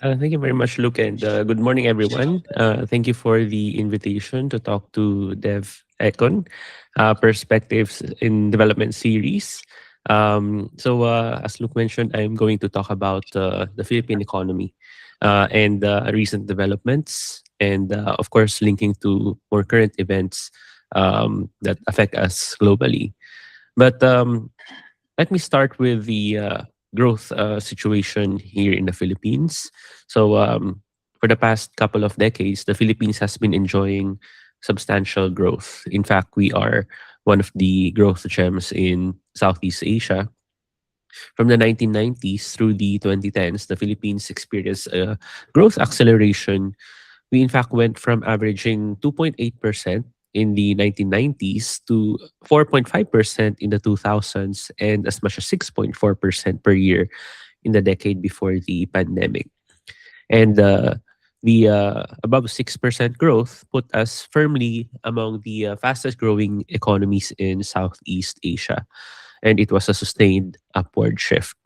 Thank you very much, Luke, and good morning, everyone. Thank you for the invitation to talk to Dev Econ Perspectives in Development series. As Luke mentioned, I'm going to talk about the Philippine economy and recent developments, and of course, linking to more current events that affect us globally. But let me start with the growth situation here in the Philippines. For the past couple of decades, the Philippines has been enjoying substantial growth. In fact, we are one of the growth gems in Southeast Asia. From the 1990s through the 2010s, the Philippines experienced a growth acceleration. We, in fact, went from averaging 2.8% in the 1990s to 4.5% in the 2000s and as much as 6.4% per year in the decade before the pandemic. And the above 6% growth put us firmly among the fastest growing economies in Southeast Asia. And it was a sustained upward shift.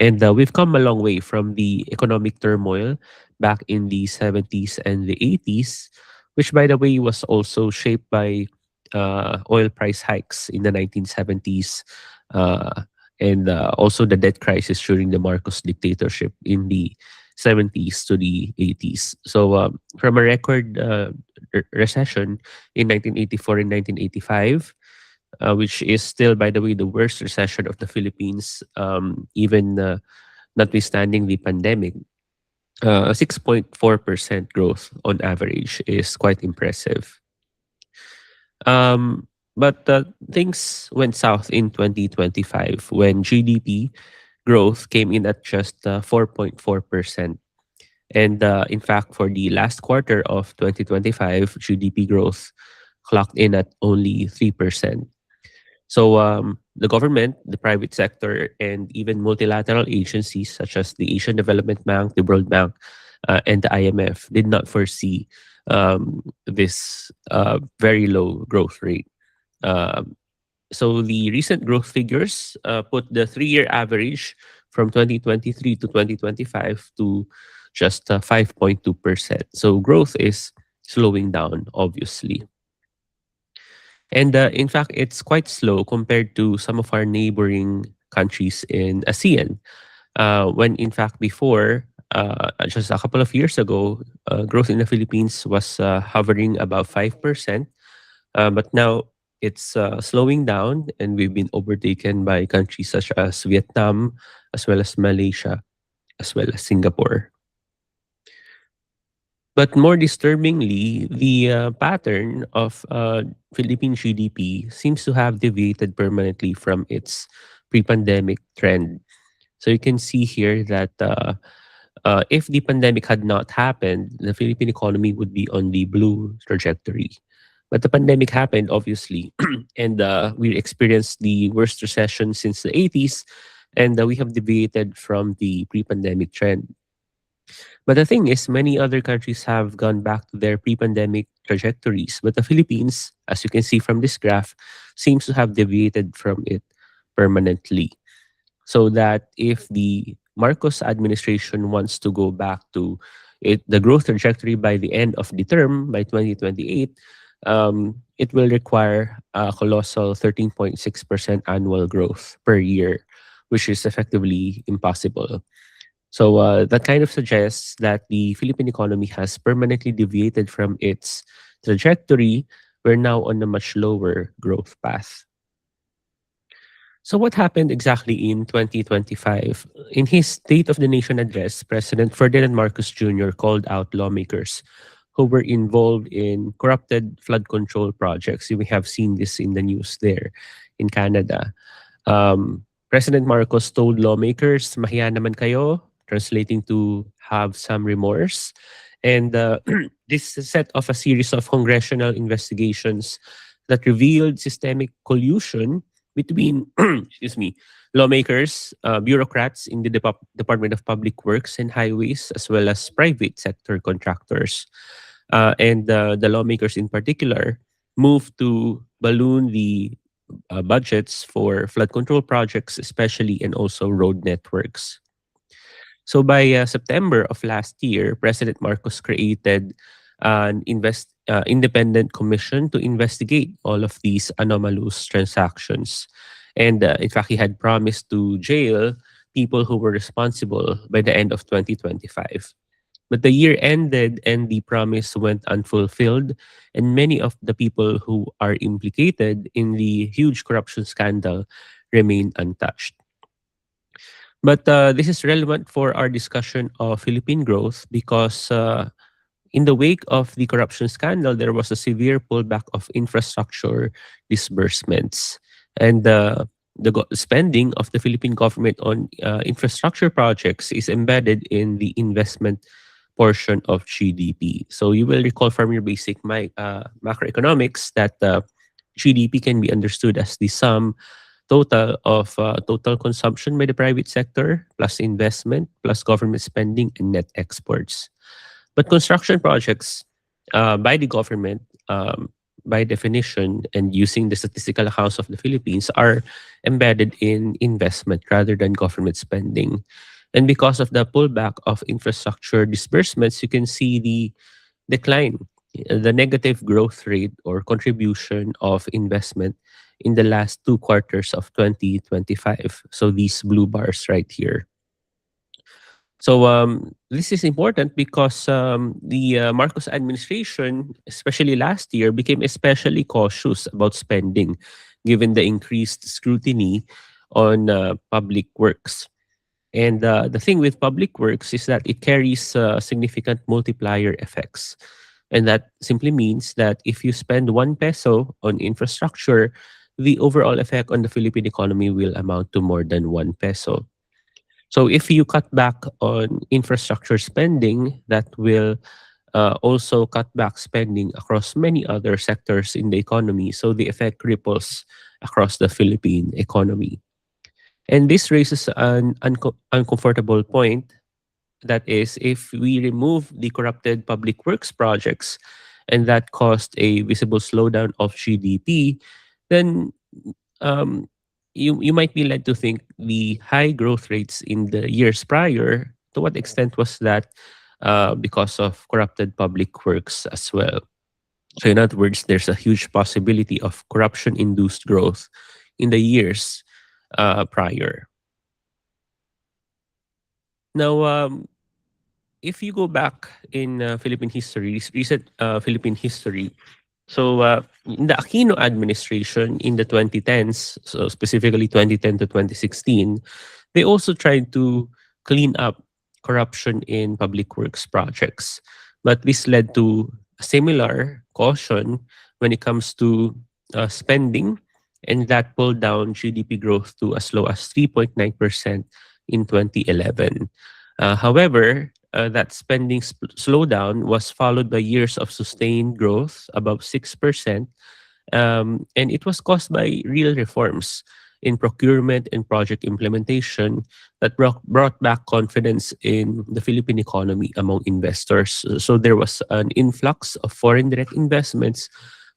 And we've come a long way from the economic turmoil back in the 70s and the 80s, which, by the way, was also shaped by oil price hikes in the 1970s uh, and also the debt crisis during the Marcos dictatorship in the 70s to the 80s. From a record recession in 1984 and 1985, which is still, by the way, the worst recession of the Philippines, even notwithstanding the pandemic. 6.4% growth on average is quite impressive. But things went south in 2025 when GDP growth came in at just 4.4%. And in fact, for the last quarter of 2025, GDP growth clocked in at only 3%. The government, the private sector, and even multilateral agencies such as the Asian Development Bank, the World Bank, and the IMF did not foresee this very low growth rate. Um, the recent growth figures put the 3-year average from 2023 to 2025 to just 5.2%. So growth is slowing down, obviously. And in fact, it's quite slow compared to some of our neighboring countries in ASEAN. When in fact before, just a couple of years ago, growth in the Philippines was hovering above 5%. But now it's slowing down, and we've been overtaken by countries such as Vietnam, as well as Malaysia, as well as Singapore. But more disturbingly, the pattern of Philippine GDP seems to have deviated permanently from its pre-pandemic trend. So you can see here that if the pandemic had not happened, the Philippine economy would be on the blue trajectory. But the pandemic happened, obviously, and we experienced the worst recession since the 80s, and we have deviated from the pre-pandemic trend. But the thing is, many other countries have gone back to their pre-pandemic trajectories. But the Philippines, as you can see from this graph, seems to have deviated from it permanently. So that if the Marcos administration wants to go back to the growth trajectory by the end of the term, by 2028, it will require a colossal 13.6% annual growth per year, which is effectively impossible. That kind of suggests that the Philippine economy has permanently deviated from its trajectory. We're now on a much lower growth path. So, what happened exactly in 2025? In his State of the Nation address, President Ferdinand Marcos Jr. called out lawmakers who were involved in corrupted flood control projects. We have seen this in the news there in Canada. President Marcos told lawmakers, mahiya naman kayo, translating to have some remorse. And this set off a series of congressional investigations that revealed systemic collusion between, excuse me, lawmakers, bureaucrats in the Department of Public Works and Highways, as well as private sector contractors. And the lawmakers in particular moved to balloon the budgets for flood control projects, especially, and also road networks. So by September of last year, President Marcos created an independent commission to investigate all of these anomalous transactions. And in fact, he had promised to jail people who were responsible by the end of 2025. But the year ended and the promise went unfulfilled, and many of the people who are implicated in the huge corruption scandal remain untouched. But this is relevant for our discussion of Philippine growth because in the wake of the corruption scandal, there was a severe pullback of infrastructure disbursements. And spending of the Philippine government on infrastructure projects is embedded in the investment portion of GDP. So you will recall from your basic macroeconomics that GDP can be understood as the sum total of total consumption by the private sector plus investment plus government spending and net exports. But construction projects by the government, by definition, and using the statistical accounts of the Philippines, are embedded in investment rather than government spending. And because of the pullback of infrastructure disbursements, you can see the decline, the negative growth rate or contribution of investment in the last two quarters of 2025. So these blue bars right here. So this is important because the Marcos administration, especially last year, became especially cautious about spending, given the increased scrutiny on public works. And the thing with public works is that it carries significant multiplier effects. And that simply means that if you spend 1 peso on infrastructure, the overall effect on the Philippine economy will amount to more than 1 peso. So if you cut back on infrastructure spending, that will also cut back spending across many other sectors in the economy. So the effect ripples across the Philippine economy. And this raises an uncomfortable point. That is, if we remove the corrupted public works projects and that caused a visible slowdown of GDP, then um, you might be led to think the high growth rates in the years prior, to what extent was that because of corrupted public works as well? So, in other words, there's a huge possibility of corruption induced growth in the years prior. Now, if you go back in Philippine history, recent Philippine history, so in the Aquino administration in the 2010s, so specifically 2010 to 2016, they also tried to clean up corruption in public works projects. But this led to a similar caution when it comes to spending, and that pulled down GDP growth to as low as 3.9% in 2011. However, that spending slowdown was followed by years of sustained growth above 6%, and it was caused by real reforms in procurement and project implementation that brought back confidence in the Philippine economy among investors. So there was an influx of foreign direct investments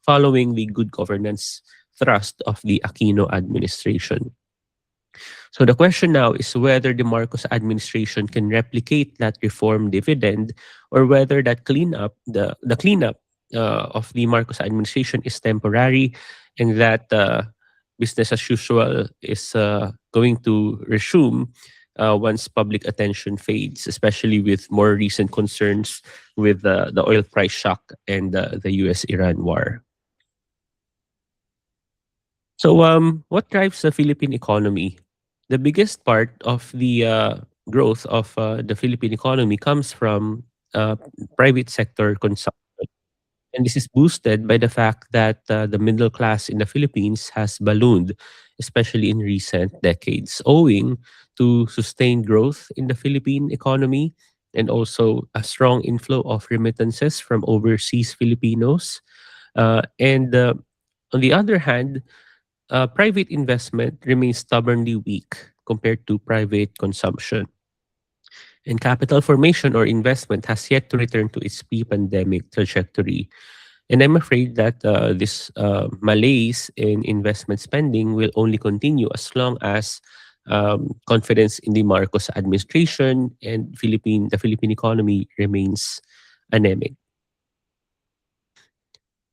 following the good governance thrust of the Aquino administration. So the question now is whether the Marcos administration can replicate that reform dividend, or whether that cleanup, the cleanup of the Marcos administration is temporary, and that business as usual is going to resume once public attention fades, especially with more recent concerns with the oil price shock and the US-Iran war. So, what drives the Philippine economy? The biggest part of the growth of the Philippine economy comes from uh, private sector consumption. And this is boosted by the fact that the middle class in the Philippines has ballooned, especially in recent decades, owing to sustained growth in the Philippine economy and also a strong inflow of remittances from overseas Filipinos. And on the other hand, private investment remains stubbornly weak compared to private consumption. And capital formation or investment has yet to return to its pre-pandemic trajectory. And I'm afraid that this malaise in investment spending will only continue as long as confidence in the Marcos administration, and the Philippine economy remains anemic.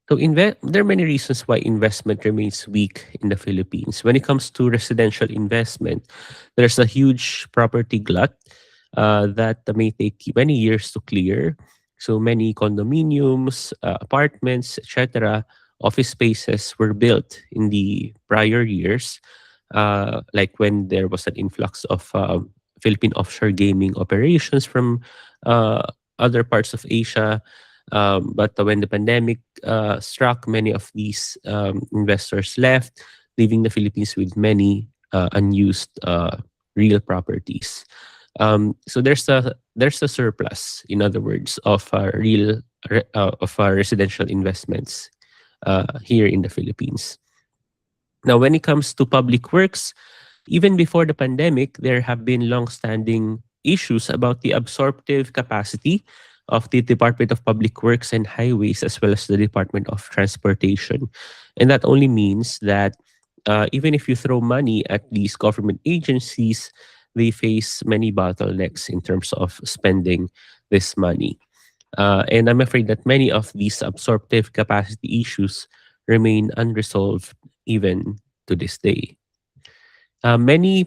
So there are many reasons why investment remains weak in the Philippines. When it comes to residential investment, there's a huge property glut that may take many years to clear. So many condominiums, apartments, etc., office spaces were built in the prior years, like when there was an influx of Philippine offshore gaming operations from uh, other parts of Asia. But when the pandemic struck, many of these investors left, leaving the Philippines with many unused real properties. So there's a surplus, in other words, of residential investments here in the Philippines. Now, when it comes to public works, even before the pandemic, there have been long-standing issues about the absorptive capacity of the Department of Public Works and Highways, as well as the Department of Transportation. And that only means that even if you throw money at these government agencies, they face many bottlenecks in terms of spending this money. And I'm afraid that many of these absorptive capacity issues remain unresolved even to this day. Many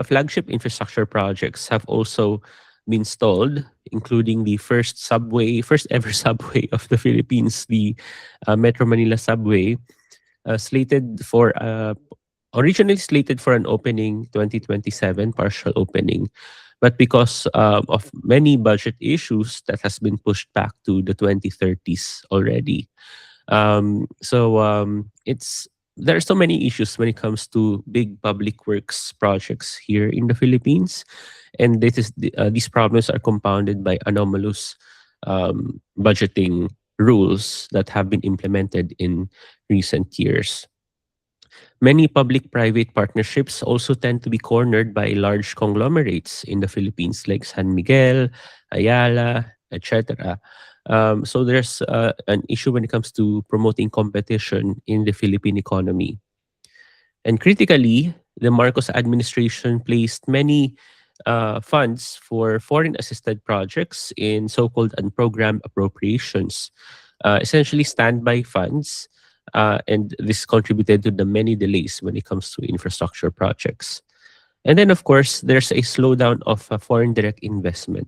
flagship infrastructure projects have also been stalled, including the first ever subway of the Philippines, the Metro Manila subway, slated for originally slated for an opening 2027 partial opening, but because of many budget issues, that has been pushed back to the 2030s already. It's There are so many issues when it comes to big public works projects here in the Philippines, and these problems are compounded by anomalous budgeting rules that have been implemented in recent years. Many public-private partnerships also tend to be cornered by large conglomerates in the Philippines, like San Miguel, Ayala, etc. So there's an issue when it comes to promoting competition in the Philippine economy. And critically, the Marcos administration placed many funds for foreign assisted projects in so called unprogrammed appropriations, essentially standby funds. And this contributed to the many delays when it comes to infrastructure projects. And then, of course, there's a slowdown of foreign direct investment.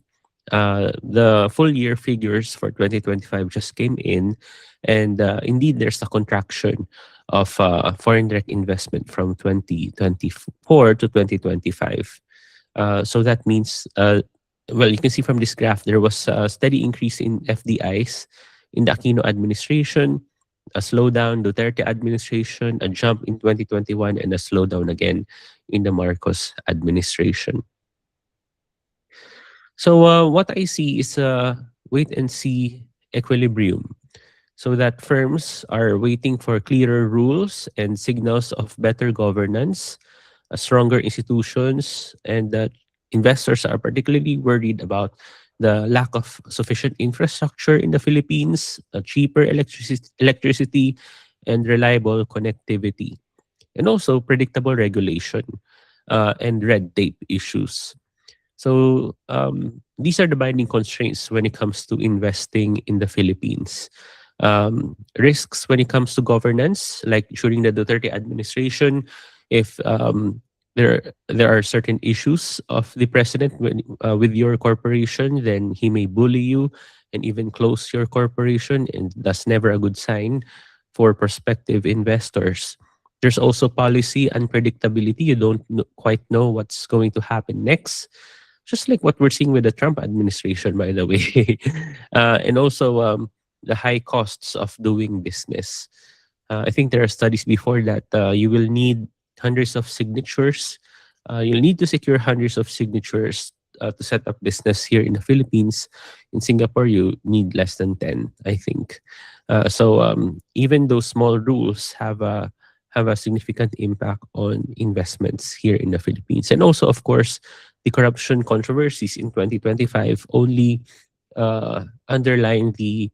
The full year figures for 2025 just came in, and indeed, there's a contraction of foreign direct investment from 2024 to 2025. So that means, well, you can see from this graph, there was a steady increase in FDIs in the Aquino administration, a slowdown Duterte administration, a jump in 2021, and a slowdown again in the Marcos administration. So what I see is a wait and see equilibrium, so that firms are waiting for clearer rules and signals of better governance, stronger institutions, and that investors are particularly worried about the lack of sufficient infrastructure in the Philippines, cheaper electricity, and reliable connectivity, and also predictable regulation and red tape issues. So these are the binding constraints when it comes to investing in the Philippines. Risks when it comes to governance, like during the Duterte administration, if there are certain issues of the president with your corporation, then he may bully you and even close your corporation, and that's never a good sign for prospective investors. There's also policy unpredictability. You don't quite know what's going to happen next, just like what we're seeing with the Trump administration, by the way. And also the high costs of doing business. I think there are studies before that you will need hundreds of signatures. You'll need to secure hundreds of signatures to set up business here in the Philippines. In Singapore, you need less than 10, I think. Even those small rules have a significant impact on investments here in the Philippines. And also, of course, the corruption controversies in 2025 only underline the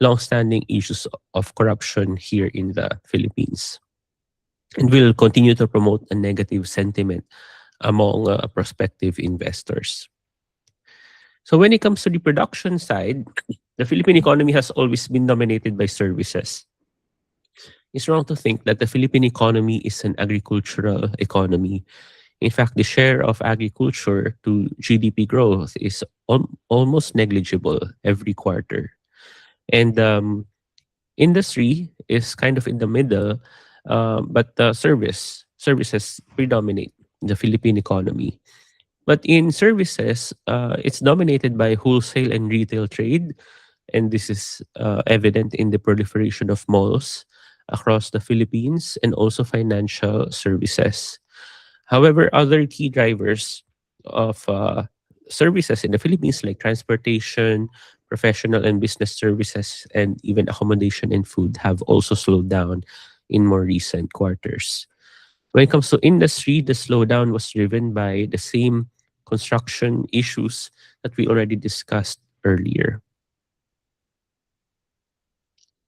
long-standing issues of corruption here in the Philippines. and will continue to promote a negative sentiment among prospective investors. So when it comes to the production side, the Philippine economy has always been dominated by services. It's wrong to think that the Philippine economy is an agricultural economy. In fact, the share of agriculture to GDP growth is almost negligible every quarter. And industry is kind of in the middle, but services predominate the Philippine economy. But in services, it's dominated by wholesale and retail trade, and this is evident in the proliferation of malls across the Philippines and also financial services. However, other key drivers of services in the Philippines, like transportation, professional and business services, and even accommodation and food, have also slowed down in more recent quarters. When it comes to industry, the slowdown was driven by the same construction issues that we already discussed earlier.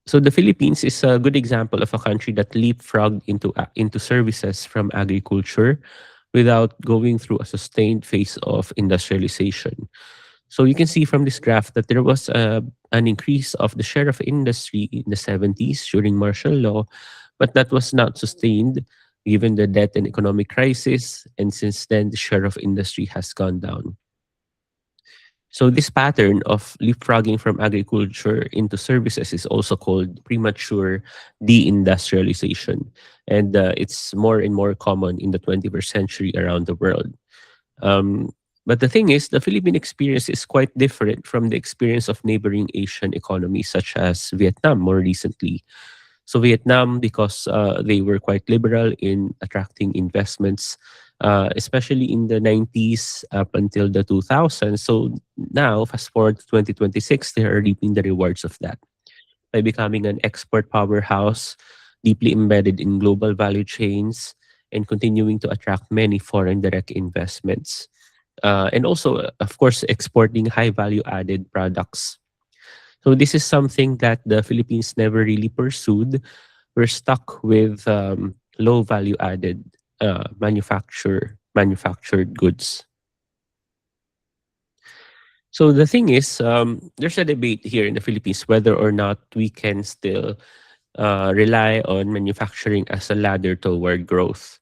So the Philippines is a good example of a country that leapfrogged into services from agriculture without going through a sustained phase of industrialization. So you can see from this graph that there was an increase of the share of industry in the 70s during martial law, but that was not sustained given the debt and economic crisis, and since then the share of industry has gone down. So this pattern of leapfrogging from agriculture into services is also called premature deindustrialization, and it's more and more common in the 21st century around the world. Um, but the thing is, the Philippine experience is quite different from the experience of neighboring Asian economies such as Vietnam more recently. So Vietnam, because they were quite liberal in attracting investments, especially in the 90s up until the 2000s. So now, fast forward to 2026, they are reaping the rewards of that by becoming an export powerhouse, deeply embedded in global value chains, and continuing to attract many foreign direct investments. And also, of course, exporting high value added products. So this is something that the Philippines never really pursued. We're stuck with low value added manufactured goods. So the thing is, there's a debate here in the Philippines whether or not we can still rely on manufacturing as a ladder toward growth.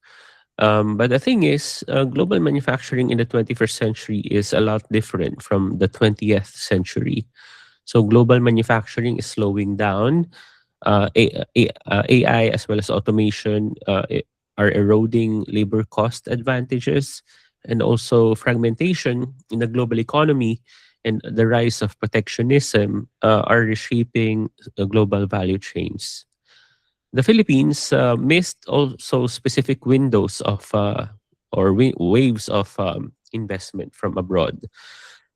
But the thing is, global manufacturing in the 21st century is a lot different from the 20th century. So global manufacturing is slowing down. AI as well as automation are eroding labor cost advantages, and also fragmentation in the global economy and the rise of protectionism are reshaping global value chains. The Philippines missed also specific windows of waves of investment from abroad.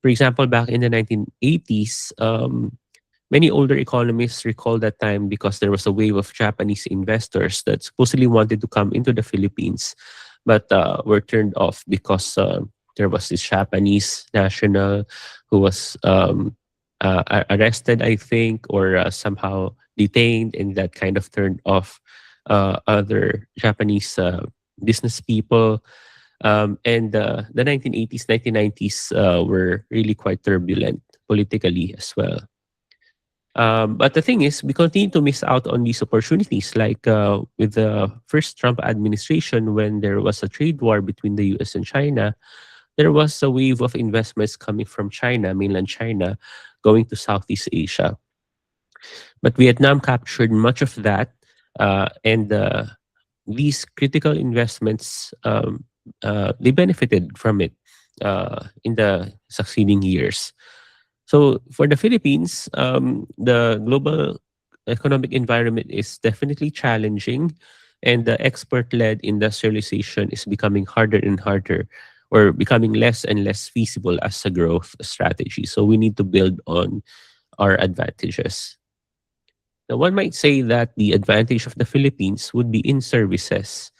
For example, back in the 1980s, many older economists recall that time because there was a wave of Japanese investors that supposedly wanted to come into the Philippines, but were turned off because there was this Japanese national who was arrested, I think, or somehow detained, and that kind of turned off other Japanese business people. And the 1980s, 1990s were really quite turbulent politically as well. But the thing is, we continue to miss out on these opportunities, like with the first Trump administration, when there was a trade war between the US and China, there was a wave of investments coming from China, mainland China, going to Southeast Asia. But Vietnam captured much of that, and these critical investments, they benefited from it in the succeeding years. So for the Philippines, the global economic environment is definitely challenging, and the export-led industrialization is becoming harder and harder, or becoming less and less feasible as a growth strategy. So we need to build on our advantages. Now, one might say that the advantage of the Philippines would be in services.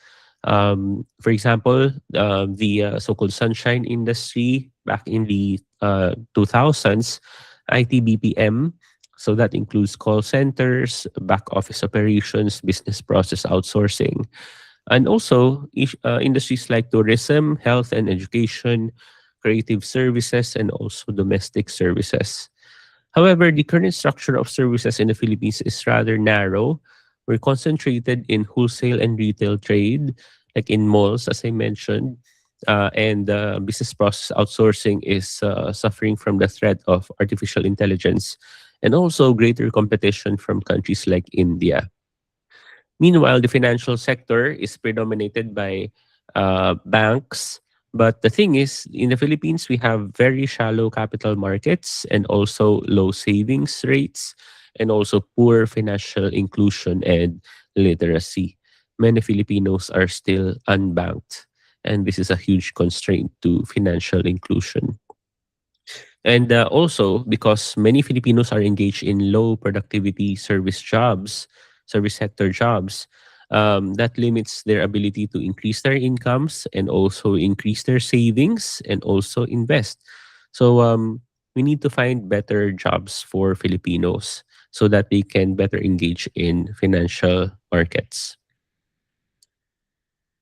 For example, the so-called sunshine industry back in the 2000s, IT BPM, so that includes call centers, back office operations, business process outsourcing. And also, industries like tourism, health and education, creative services, and also domestic services. However, the current structure of services in the Philippines is rather narrow. We're concentrated in wholesale and retail trade, like in malls, as I mentioned, and business process outsourcing is suffering from the threat of artificial intelligence and also greater competition from countries like India. Meanwhile, the financial sector is predominated by banks. But the thing is, in the Philippines, we have very shallow capital markets and also low savings rates and also poor financial inclusion and literacy. Many Filipinos are still unbanked, and this is a huge constraint to financial inclusion. And also, because many Filipinos are engaged in low productivity service sector jobs, that limits their ability to increase their incomes and also increase their savings and also invest. So we need to find better jobs for Filipinos so that they can better engage in financial markets.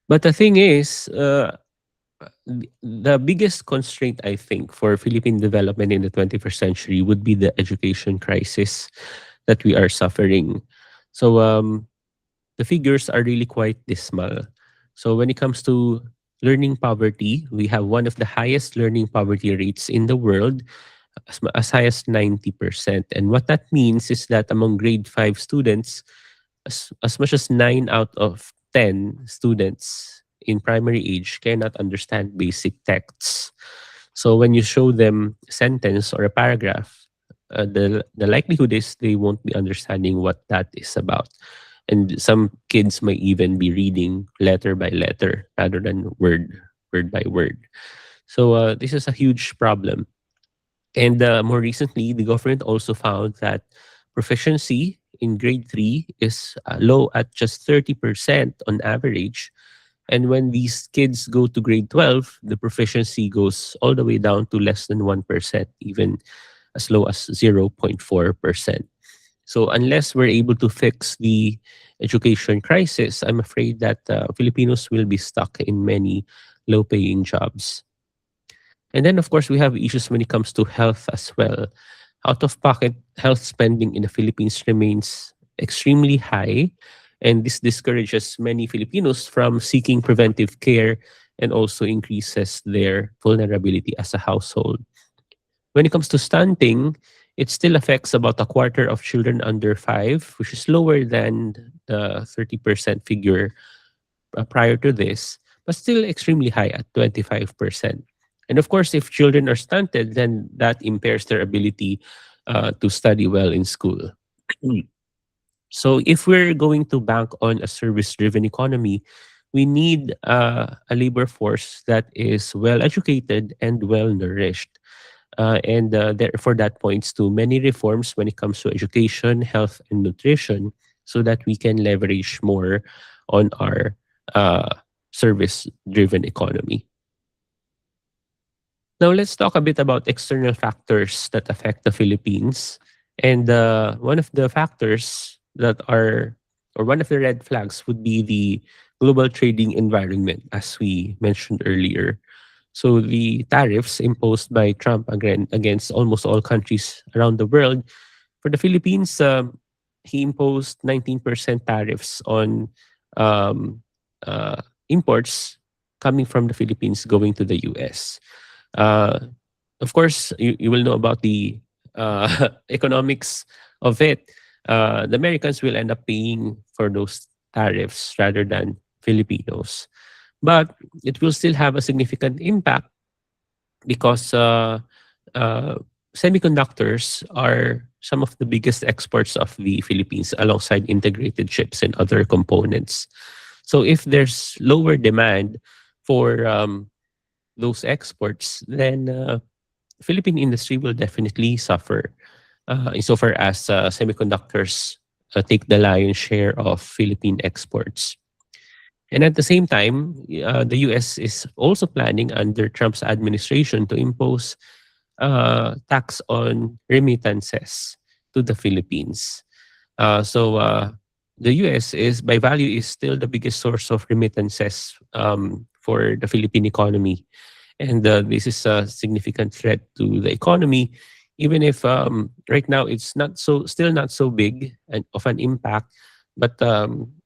But the thing is, the biggest constraint I think for Philippine development in the 21st century would be the education crisis that we are suffering. So the figures are really quite dismal. So when it comes to learning poverty, we have one of the highest learning poverty rates in the world, as high as 90%. And what that means is that among grade 5 students, as much as 9 out of 10 students in primary age cannot understand basic texts. So when you show them a sentence or a paragraph, the likelihood is they won't be understanding what that is about. And some kids might even be reading letter by letter rather than word by word. So this is a huge problem. And more recently, the government also found that proficiency in grade 3 is low at just 30% on average. And when these kids go to grade 12, the proficiency goes all the way down to less than 1%, even as low as 0.4%. So, unless we're able to fix the education crisis, I'm afraid that Filipinos will be stuck in many low paying jobs. And then, of course, we have issues when it comes to health as well. Out of pocket health spending in the Philippines remains extremely high, and this discourages many Filipinos from seeking preventive care and also increases their vulnerability as a household. When it comes to stunting, it still affects about a quarter of children under 5, which is lower than the 30% figure prior to this, but still extremely high at 25%. And of course, if children are stunted, then that impairs their ability to study well in school. So, if we're going to bank on a service driven economy, we need a labor force that is well educated and well nourished. And therefore, that points to many reforms when it comes to education, health, and nutrition so that we can leverage more on our uh, service driven economy. Now, let's talk a bit about external factors that affect the Philippines. And one of the factors that are, or one of the red flags would be the global trading environment, as we mentioned earlier. So the tariffs imposed by Trump against almost all countries around the world. For the Philippines, he imposed 19% tariffs on um, uh, imports coming from the Philippines going to the US. Uh, of course, you will know about the economics of it. The Americans will end up paying for those tariffs rather than Filipinos. But it will still have a significant impact because uh, semiconductors are some of the biggest exports of the Philippines alongside integrated chips and other components. So if there's lower demand for those exports, then Philippine industry will definitely suffer insofar as semiconductors take the lion's share of Philippine exports. And at the same time, the US is also planning under Trump's administration to impose tax on remittances to the Philippines. So the US is by value is still the biggest source of remittances for the Philippine economy, and this is a significant threat to the economy, even if right now it's not so still not so big and of an impact. But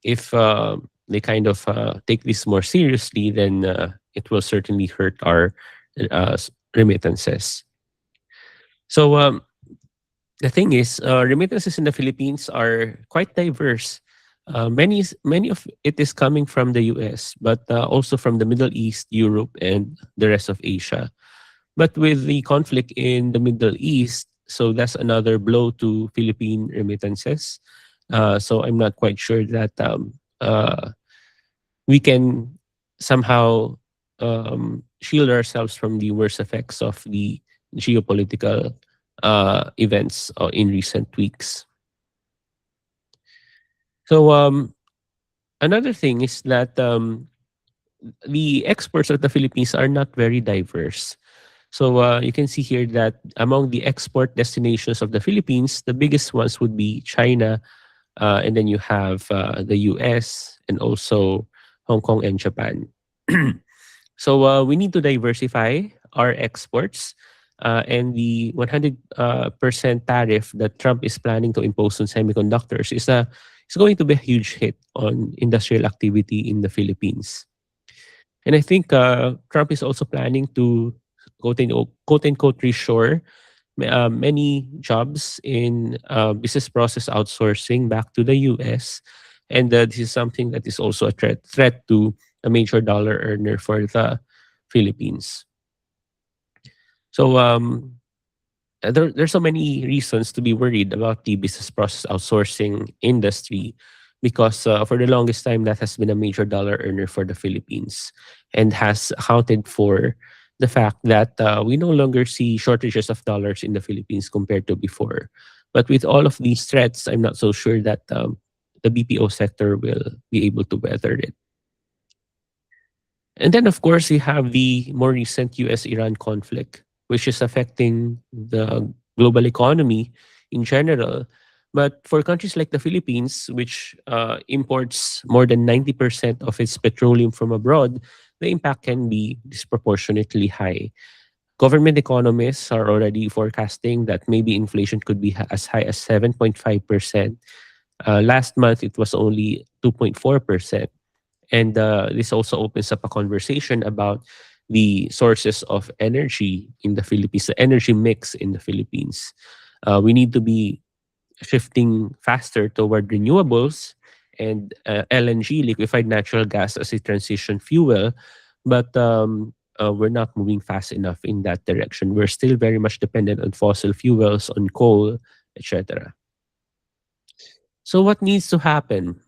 if they kind of take this more seriously, then it will certainly hurt our remittances. So the thing is, remittances in the Philippines are quite diverse. Many of it is coming from the US, but also from the Middle East, Europe, and the rest of Asia. But with the conflict in the Middle East, so that's another blow to Philippine remittances. So I'm not quite sure that we can somehow shield ourselves from the worst effects of the geopolitical events in recent weeks. So another thing is that the exports of the Philippines are not very diverse. So you can see here that among the export destinations of the Philippines, the biggest ones would be China, and then you have the US and also Hong Kong and Japan. So we need to diversify our exports. And the 100% tariff that Trump is planning to impose on semiconductors is going to be a huge hit on industrial activity in the Philippines. And I think Trump is also planning to quote unquote reshore many jobs in business process outsourcing back to the US. And this is something that is also a threat to a major dollar earner for the Philippines. So there's so many reasons to be worried about the business process outsourcing industry because for the longest time that has been a major dollar earner for the Philippines and has accounted for the fact that we no longer see shortages of dollars in the Philippines compared to before. But with all of these threats, I'm not so sure that the BPO sector will be able to weather it. And then, of course, you have the more recent US-Iran conflict, which is affecting the global economy in general. But for countries like the Philippines, which imports more than 90% of its petroleum from abroad, the impact can be disproportionately high. Government economists are already forecasting that maybe inflation could be as high as 7.5%. Last month, it was only 2.4%. And this also opens up a conversation about the sources of energy in the Philippines, the energy mix in the Philippines. We need to be shifting faster toward renewables and LNG, liquefied natural gas, as a transition fuel. But we're not moving fast enough in that direction. We're still very much dependent on fossil fuels, on coal, etc. So what needs to happen?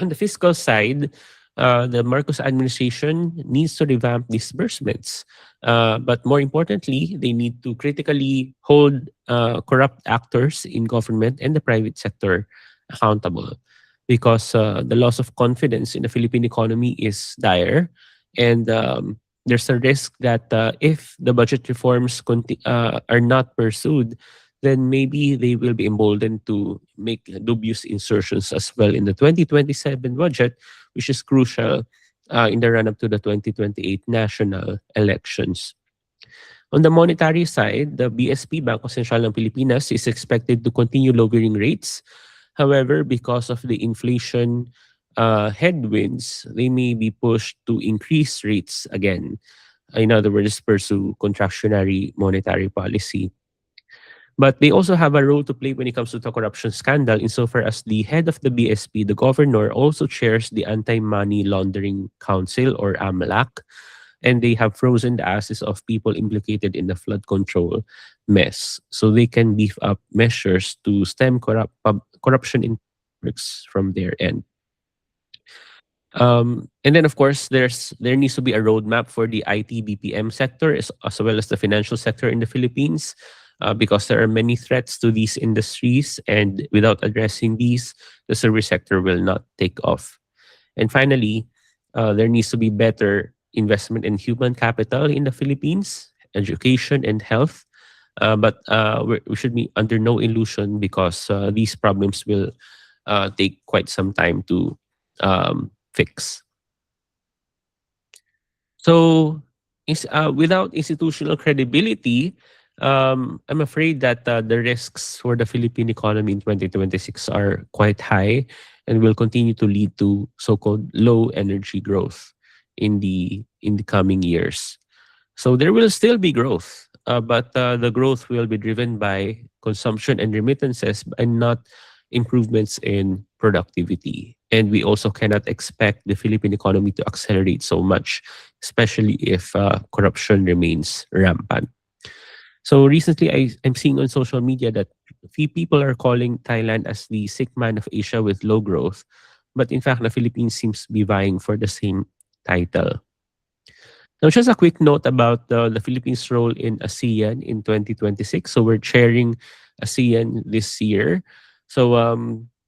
On the fiscal side, the Marcos administration needs to revamp disbursements. But more importantly, they need to critically hold corrupt actors in government and the private sector accountable because the loss of confidence in the Philippine economy is dire. And there's a risk that if the budget reforms are not pursued, then maybe they will be emboldened to make dubious insertions as well in the 2027 budget, which is crucial in the run up to the 2028 national elections. On the monetary side, the BSP, Bangko Sentral ng Pilipinas, is expected to continue lowering rates. However, because of the inflation headwinds, they may be pushed to increase rates again. In other words, pursue contractionary monetary policy. But they also have a role to play when it comes to the corruption scandal, insofar as the head of the BSP, the governor, also chairs the Anti-Money Laundering Council, or AMLAC, and they have frozen the assets of people implicated in the flood control mess. So they can beef up measures to stem corruption in works from their end. And then, of course, there needs to be a roadmap for the IT BPM sector as well as the financial sector in the Philippines, because there are many threats to these industries, and without addressing these, the service sector will not take off. And finally, there needs to be better investment in human capital in the Philippines, education and health. But we should be under no illusion because these problems will take quite some time to fix. So, without institutional credibility, I'm afraid that the risks for the Philippine economy in 2026 are quite high and will continue to lead to so-called low energy growth in the coming years. So there will still be growth, but the growth will be driven by consumption and remittances and not improvements in productivity. And we also cannot expect the Philippine economy to accelerate so much, especially if corruption remains rampant. So recently, I'm seeing on social media that few people are calling Thailand as the sick man of Asia with low growth. But in fact, the Philippines seems to be vying for the same title. Now, just a quick note about the Philippines' role in ASEAN in 2026. So we're chairing ASEAN this year. So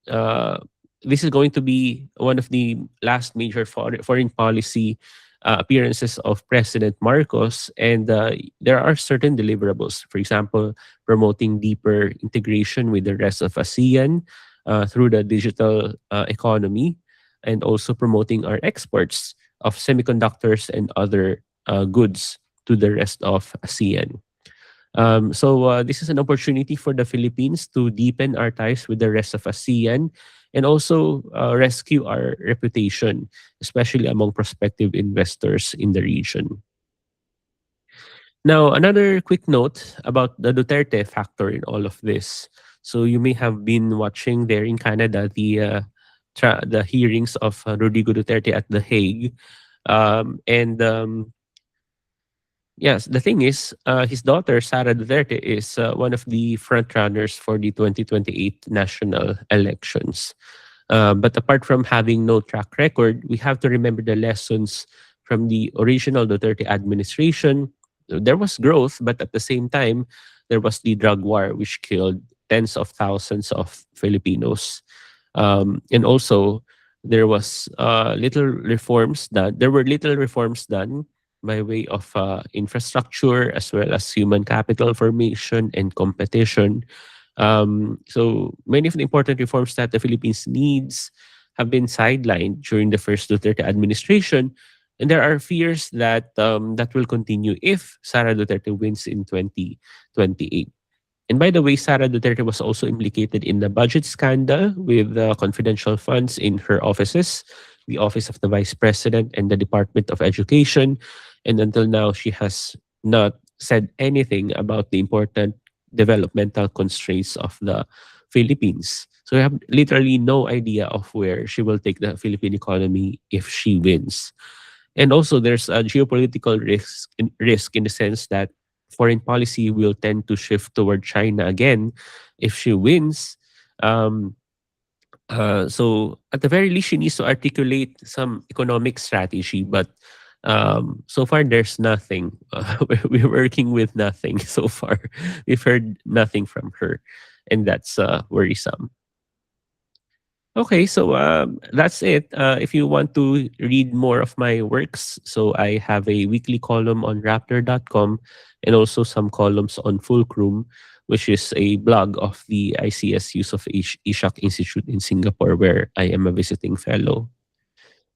uh, this is going to be one of the last major foreign policy appearances of President Marcos, and there are certain deliverables. For example, promoting deeper integration with the rest of ASEAN through the digital economy, and also promoting our exports of semiconductors and other goods to the rest of ASEAN. So this is an opportunity for the Philippines to deepen our ties with the rest of ASEAN and also rescue our reputation, especially among prospective investors in the region. Now, another quick note about the Duterte factor in all of this. So you may have been watching there in Canada the hearings of Rodrigo Duterte at The Hague, and yes, the thing is, his daughter, Sara Duterte, is one of the front runners for the 2028 national elections. But apart from having no track record, we have to remember the lessons from the original Duterte administration. There was growth, but at the same time, there was the drug war, which killed tens of thousands of Filipinos. And also, there were little reforms done by way of infrastructure as well as human capital formation and competition. So many of the important reforms that the Philippines needs have been sidelined during the first Duterte administration, and there are fears that that will continue if Sara Duterte wins in 2028. And by the way, Sara Duterte was also implicated in the budget scandal with confidential funds in her offices, the Office of the Vice President and the Department of Education. And until now, she has not said anything about the important developmental constraints of the Philippines. So we have literally no idea of where she will take the Philippine economy if she wins. And also, there's a geopolitical risk in the sense that foreign policy will tend to shift toward China again if she wins. Um, so, at the very least, she needs to articulate some economic strategy. But so far, there's nothing. We're working with nothing so far. We've heard nothing from her, and that's worrisome. Okay, so that's it. If you want to read more of my works, so I have a weekly column on Raptor.com and also some columns on Fulcrum, which is a blog of the ICS of Ishak Institute in Singapore, where I am a visiting fellow.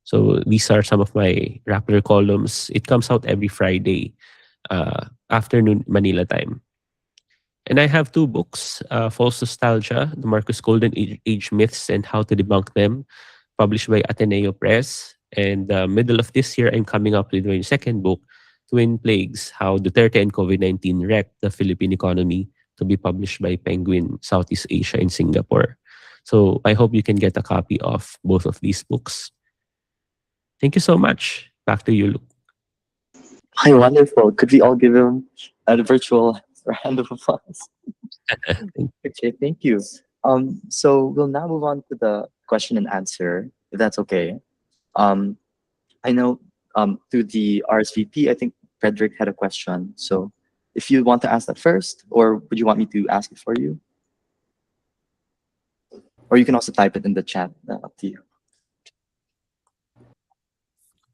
So these are some of my Raptor columns. It comes out every Friday afternoon Manila time. And I have two books, False Nostalgia, The Marcus Golden Age Myths and How to Debunk Them, published by Ateneo Press. And middle of this year, I'm coming up with my second book, Twin Plagues, How Duterte and COVID-19 Wrecked the Philippine Economy, to be published by Penguin Southeast Asia in Singapore. So I hope you can get a copy of both of these books. Thank you so much. Back to you, Luke. Hi, wonderful. Could we all give him a virtual round of applause? Okay, thank you. So we'll now move on to the question and answer, if that's okay. Um, I know through the RSVP, I think Frederick had a question. So if you want to ask that first, or would you want me to ask it for you? Or you can also type it in the chat, up to you.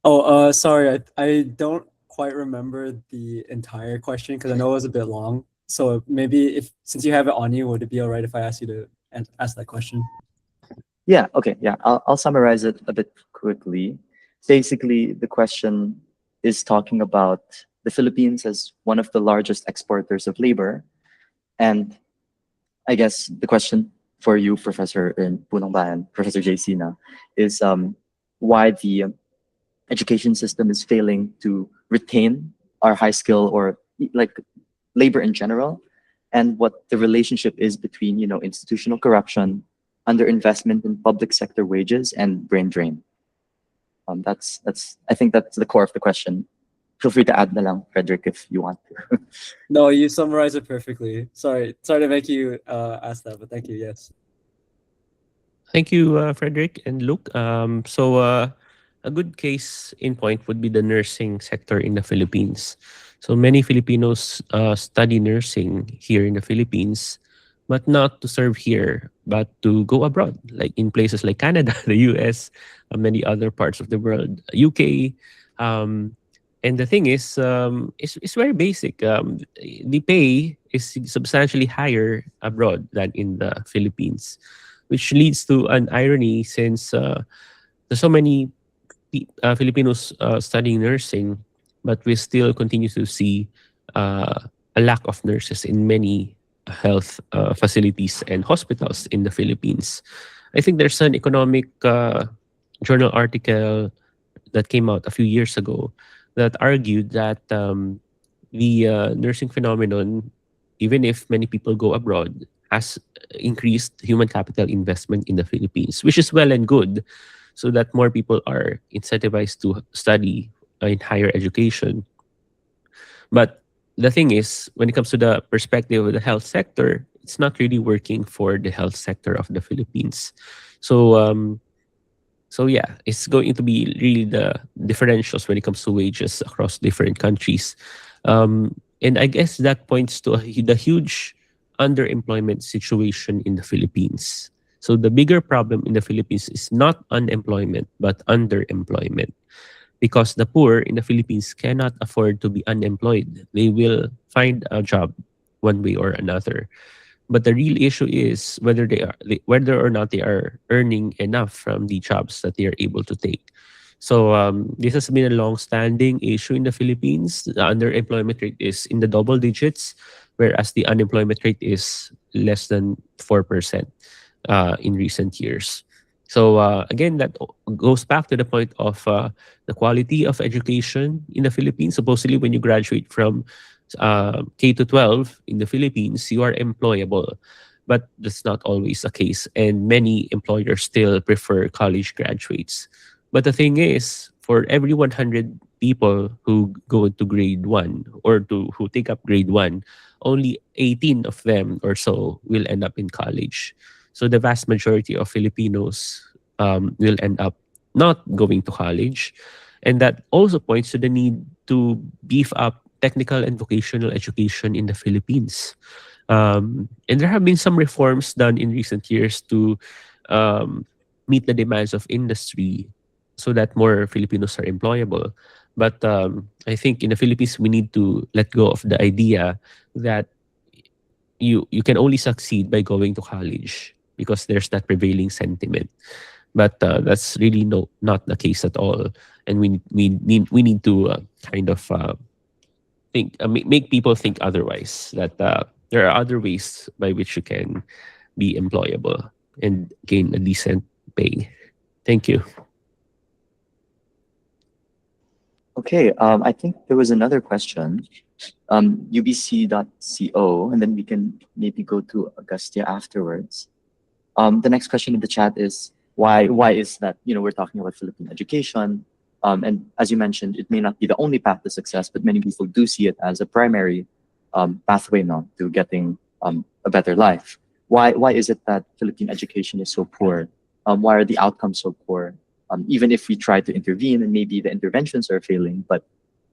Oh, sorry, I don't quite remember the entire question because I know it was a bit long. So maybe if since you have it on you, would it be all right if I ask you to ask that question? Yeah, okay, yeah. I'll summarize it a bit quickly. Basically, the question is talking about the Philippines as one of the largest exporters of labor. And I guess the question for you, Professor in Punongbayan, Professor JC now, is why the education system is failing to retain our high skill or like labor in general, and what the relationship is between institutional corruption, underinvestment in public sector wages, and brain drain. That's I think that's the core of the question. Feel free to add na lang, Frederick, if you want to. No, you summarized it perfectly. Sorry to make you ask that, but thank you. Yes. Thank you, Frederick and Luke. A good case in point would be the nursing sector in the Philippines. So many Filipinos study nursing here in the Philippines, but not to serve here, but to go abroad, like in places like Canada, the US, many other parts of the world, UK. Um, and the thing is, it's very basic. The pay is substantially higher abroad than in the Philippines, which leads to an irony since there's so many Filipinos studying nursing, but we still continue to see uh, a lack of nurses in many health facilities and hospitals in the Philippines. I think there's an economic journal article that came out a few years ago that argued that the nursing phenomenon, even if many people go abroad, has increased human capital investment in the Philippines, which is well and good, so that more people are incentivized to study in higher education. But the thing is, when it comes to the perspective of the health sector, it's not really working for the health sector of the Philippines. So yeah, it's going to be really the differentials when it comes to wages across different countries. And I guess that points to the huge underemployment situation in the Philippines. So the bigger problem in the Philippines is not unemployment, but underemployment, because the poor in the Philippines cannot afford to be unemployed. They will find a job one way or another. But the real issue is whether or not they are earning enough from the jobs that they are able to take. So this has been a long-standing issue in the Philippines. The underemployment rate is in the double digits, whereas the unemployment rate is less than 4% in recent years. So again, that goes back to the point of the quality of education in the Philippines. Supposedly, when you graduate from K to 12 in the Philippines, you are employable. But that's not always the case. And many employers still prefer college graduates. But the thing is, for every 100 people who go into grade one or who take up grade one, only 18 of them or so will end up in college. So the vast majority of Filipinos will end up not going to college. And that also points to the need to beef up technical and vocational education in the Philippines. And there have been some reforms done in recent years to um, meet the demands of industry so that more Filipinos are employable. But I think in the Philippines, we need to let go of the idea that you can only succeed by going to college because there's that prevailing sentiment. But that's really not the case at all. And we need to kind of think make people think otherwise, that there are other ways by which you can be employable and gain a decent pay. Thank you. Okay, I think there was another question. UBC.co, and then we can maybe go to Augustia afterwards. The next question in the chat is why is that, we're talking about Philippine education, and as you mentioned, it may not be the only path to success, but many people do see it as a primary pathway now to getting a better life. Why is it that Philippine education is so poor? Why are the outcomes so poor? Even if we try to intervene and maybe the interventions are failing, but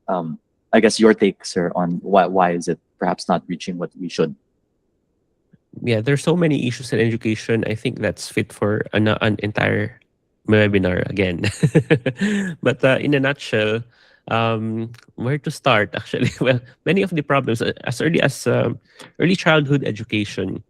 I guess your take, sir, on why is it perhaps not reaching what we should? Yeah, there's so many issues in education. I think that's fit for an entire webinar again. But in a nutshell, where to start? Actually, well, many of the problems as early as early childhood education.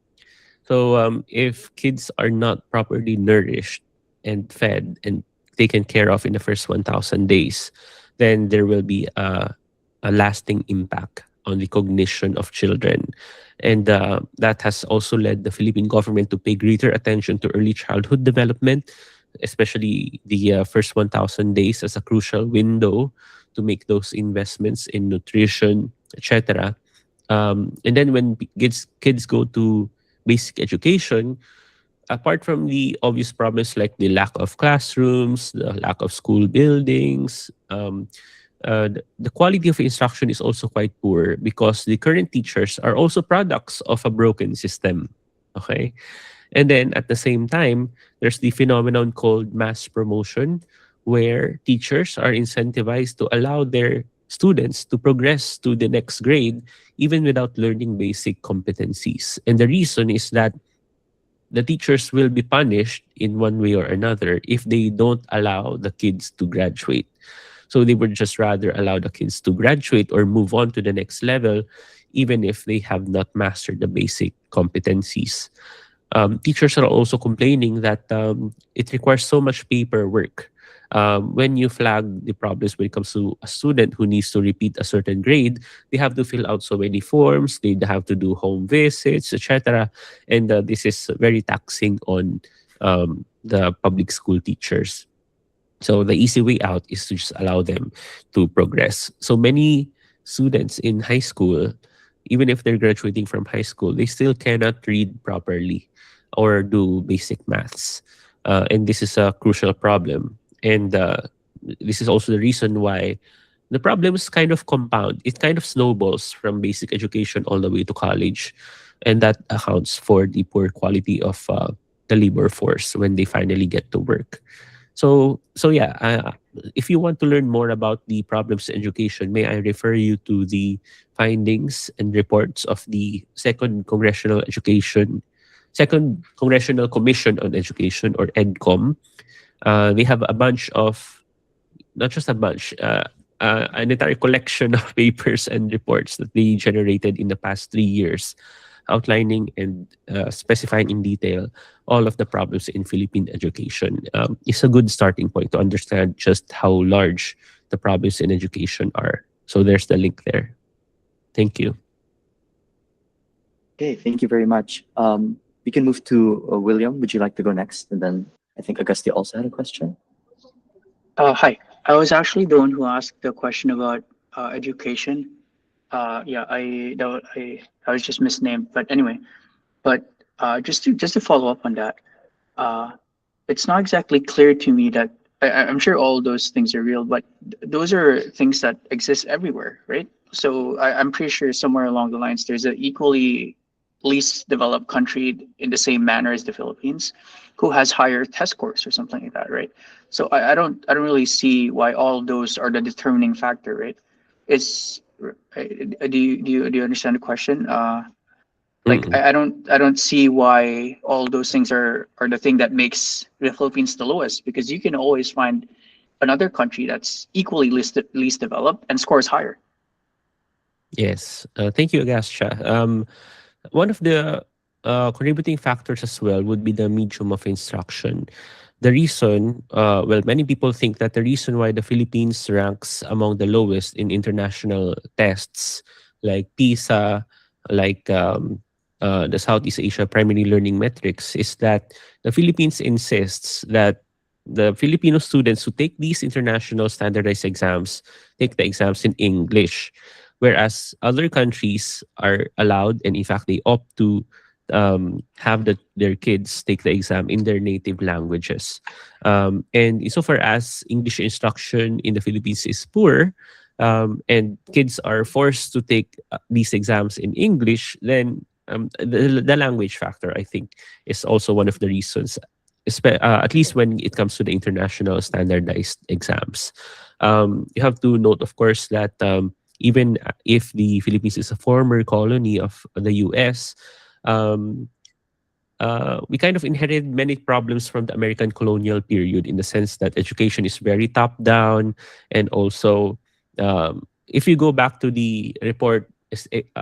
So if kids are not properly nourished and fed and taken care of in the first 1,000 days, then there will be a lasting impact on the cognition of children. And that has also led the Philippine government to pay greater attention to early childhood development, especially the first 1,000 days as a crucial window to make those investments in nutrition, etc. And then when kids go to basic education, apart from the obvious problems like the lack of classrooms, the lack of school buildings, the quality of instruction is also quite poor because the current teachers are also products of a broken system. Okay. And then at the same time, there's the phenomenon called mass promotion, where teachers are incentivized to allow their students to progress to the next grade even without learning basic competencies. And the reason is that the teachers will be punished in one way or another if they don't allow the kids to graduate. So they would just rather allow the kids to graduate or move on to the next level, even if they have not mastered the basic competencies. Teachers are also complaining that it requires so much paperwork. When you flag the problems when it comes to a student who needs to repeat a certain grade, they have to fill out so many forms, they have to do home visits, etc. And this is very taxing on the public school teachers. So the easy way out is to just allow them to progress. So many students in high school, even if they're graduating from high school, they still cannot read properly or do basic maths. And this is a crucial problem. And this is also the reason why the problems kind of compound. It kind of snowballs from basic education all the way to college. And that accounts for the poor quality of the labor force when they finally get to work. So yeah, if you want to learn more about the problems in education, may I refer you to the findings and reports of the Second Congressional Commission on Education, or EDCOM. They have a bunch of, not just a bunch, an entire collection of papers and reports that they generated in the past 3 years, outlining and specifying in detail all of the problems in Philippine education. It's a good starting point to understand just how large the problems in education are. So there's the link there. Thank you. Okay, thank you very much. We can move to William. Would you like to go next? And then I think Auguste also had a question. Hi. I was actually the one who asked the question about education. Yeah, I was just misnamed, but anyway. But just to follow up on that, uh, it's not exactly clear to me that I'm sure all those things are real, but those are things that exist everywhere, right? So I'm pretty sure somewhere along the lines there's an equally least developed country in the same manner as the Philippines, who has higher test scores or something like that, right? So I don't really see why all those are the determining factor, right? It's do you understand the question? Like Mm-mm. I don't see why all those things are the thing that makes the Philippines the lowest, because you can always find another country that's equally least developed and scores higher. Yes. Thank you, Agasha. One of the contributing factors as well would be the medium of instruction. The reason, well, many people think that the reason why the Philippines ranks among the lowest in international tests like PISA, like the Southeast Asia Primary Learning Metrics, is that the Philippines insists that the Filipino students who take these international standardized exams take the exams in English, whereas other countries are allowed, and in fact they opt to have their kids take the exam in their native languages. And insofar as English instruction in the Philippines is poor, and kids are forced to take these exams in English, then the language factor, I think, is also one of the reasons, at least when it comes to the international standardized exams. You have to note, of course, that even if the Philippines is a former colony of the US, um, we kind of inherited many problems from the American colonial period, in the sense that education is very top down. And also, if you go back to the report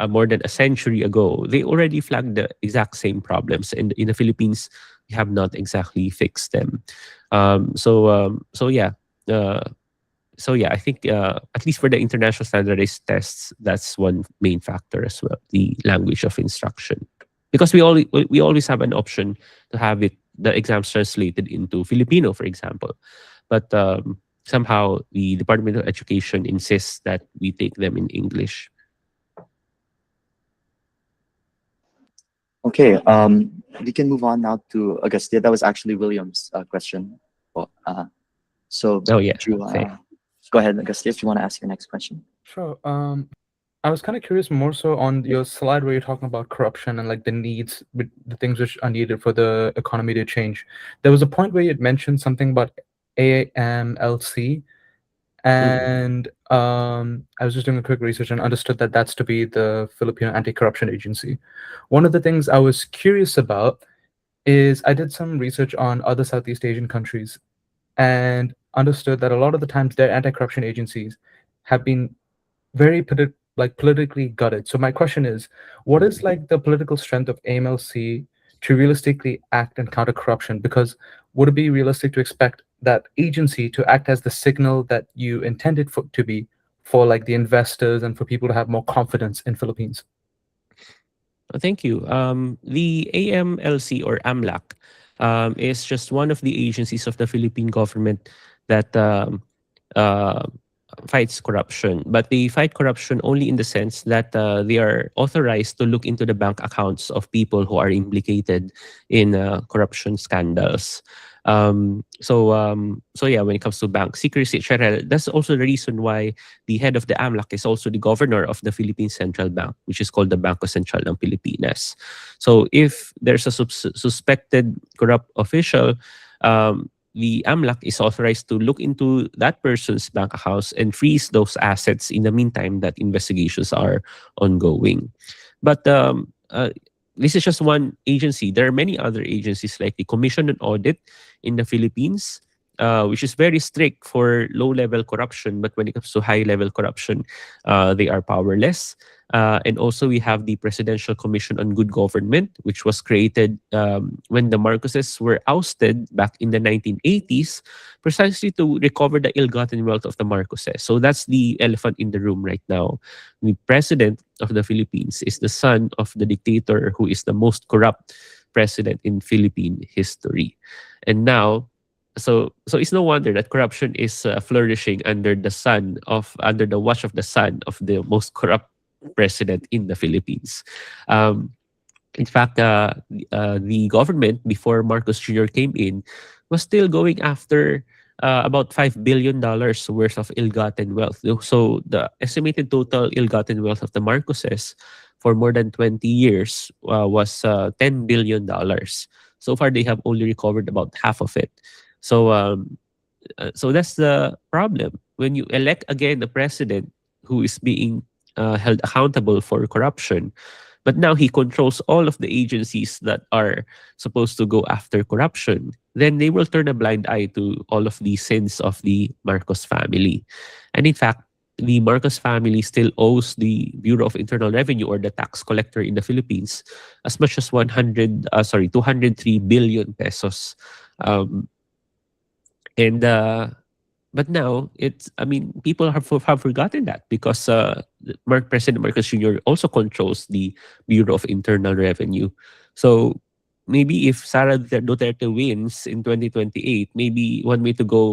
more than a century ago, they already flagged the exact same problems. And in the Philippines, we have not exactly fixed them. So yeah. Uh, so yeah, I think at least for the international standardized tests, that's one main factor as well, the language of instruction. Because we always have an option to have the exams translated into Filipino, for example. But somehow the Department of Education insists that we take them in English. Okay, we can move on now to Augustia. That was actually William's question. Well, so Oh yeah, would you okay. go ahead, Augustia, if you want to ask your next question. Sure. I was kind of curious more so on your slide where you're talking about corruption and like the needs, the things which are needed for the economy to change. There was a point where you had mentioned something about AMLC, Mm. and I was just doing a quick research and understood that that's to be the Filipino Anti-Corruption Agency. One of the things I was curious about is I did some research on other Southeast Asian countries and understood that a lot of the times their anti-corruption agencies have been very politically gutted. So my question is, what is like the political strength of AMLC to realistically act and counter corruption? Because would it be realistic to expect that agency to act as the signal that you intended for to be for like the investors and for people to have more confidence in Philippines? Thank you. The AMLC or AMLAC is just one of the agencies of the Philippine government that uh, fights corruption. But they fight corruption only in the sense that they are authorized to look into the bank accounts of people who are implicated in corruption scandals. So yeah, when it comes to bank secrecy, etc., that's also the reason why the head of the AMLAC is also the governor of the Philippine Central Bank, which is called the Bangko Sentral ng Pilipinas. So if there's a suspected corrupt official, the AMLAC is authorized to look into that person's bank accounts and freeze those assets in the meantime that investigations are ongoing. But this is just one agency. There are many other agencies like the Commission on Audit in the Philippines, which is very strict for low-level corruption. But when it comes to high-level corruption, they are powerless. And also we have the Presidential Commission on Good Government, which was created when the Marcoses were ousted back in the 1980s, precisely to recover the ill-gotten wealth of the Marcoses. So that's the elephant in the room right now. The president of the Philippines is the son of the dictator who is the most corrupt president in Philippine history. And now, so it's no wonder that corruption is flourishing under the watch of the son of the most corrupt president in the Philippines. In fact, the government before Marcos Jr. came in was still going after about $5 billion worth of ill-gotten wealth. So the estimated total ill-gotten wealth of the Marcoses for more than 20 years was $10 billion. So far, they have only recovered about half of it. So that's the problem. When you elect again the president who is being held accountable for corruption, but now he controls all of the agencies that are supposed to go after corruption, then they will turn a blind eye to all of the sins of the Marcos family. And in fact, the Marcos family still owes the Bureau of Internal Revenue or the tax collector in the Philippines as much as 203 billion pesos. Um, and But now people have forgotten that because President Marcos Jr. also controls the Bureau of Internal Revenue. So maybe if Sara Duterte wins in 2028, maybe one way to go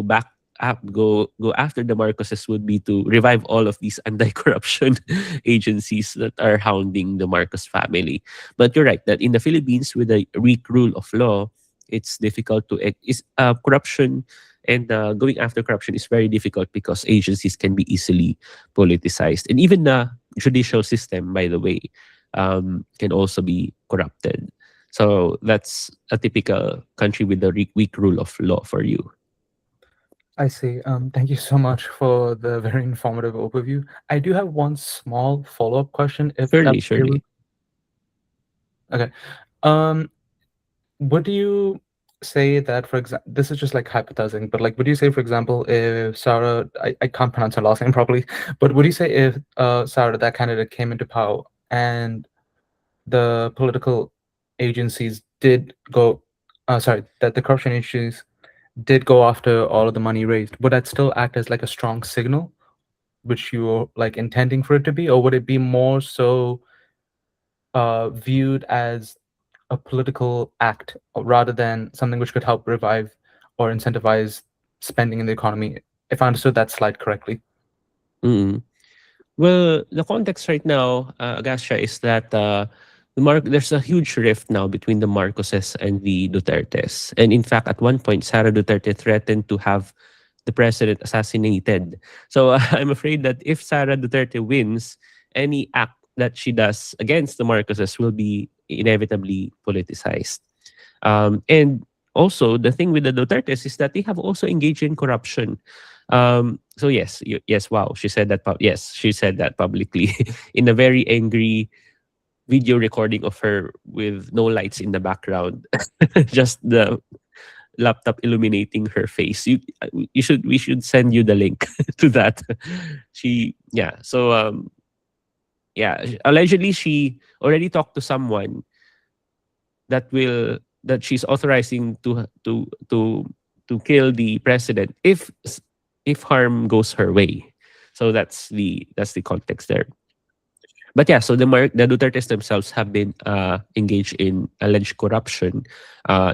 after the Marcoses would be to revive all of these anti-corruption agencies that are hounding the Marcos family. But you're right that in the Philippines, with the weak rule of law, it's difficult to corruption and going after corruption is very difficult because agencies can be easily politicized. And even the judicial system, by the way, can also be corrupted. So that's a typical country with a weak rule of law for you. I see. Thank you so much for the very informative overview. I do have one small follow-up question, if that's Surely, okay. surely. Okay. Um, would you say that, for example, this is just like hypothesizing, but like, would you say, for example, if Sarah, I can't pronounce her last name properly, but would you say if Sarah, that candidate, came into power and the political agencies did go, sorry, that the corruption agencies did go after all of the money raised, would that still act as like a strong signal, which you were like intending for it to be, or would it be more so viewed as a political act rather than something which could help revive or incentivize spending in the economy, if I understood that slide correctly? Mm. Well, the context right now, Agasha, is that there's a huge rift now between the Marcoses and the Dutertes. And in fact, at one point, Sara Duterte threatened to have the president assassinated. So I'm afraid that if Sara Duterte wins, any act that she does against the Marcoses will be inevitably politicized. And also, the thing with the Dutertes is that they have also engaged in corruption. So yes, yes, wow, she said that. Yes, she said that publicly in a very angry video recording of her with no lights in the background, just the laptop illuminating her face. We should send you the link to that. Yeah. So yeah, allegedly she already talked to someone that she's authorizing to kill the president if harm goes her way. So that's the context there. But yeah, so the Dutertes themselves have been engaged in alleged corruption,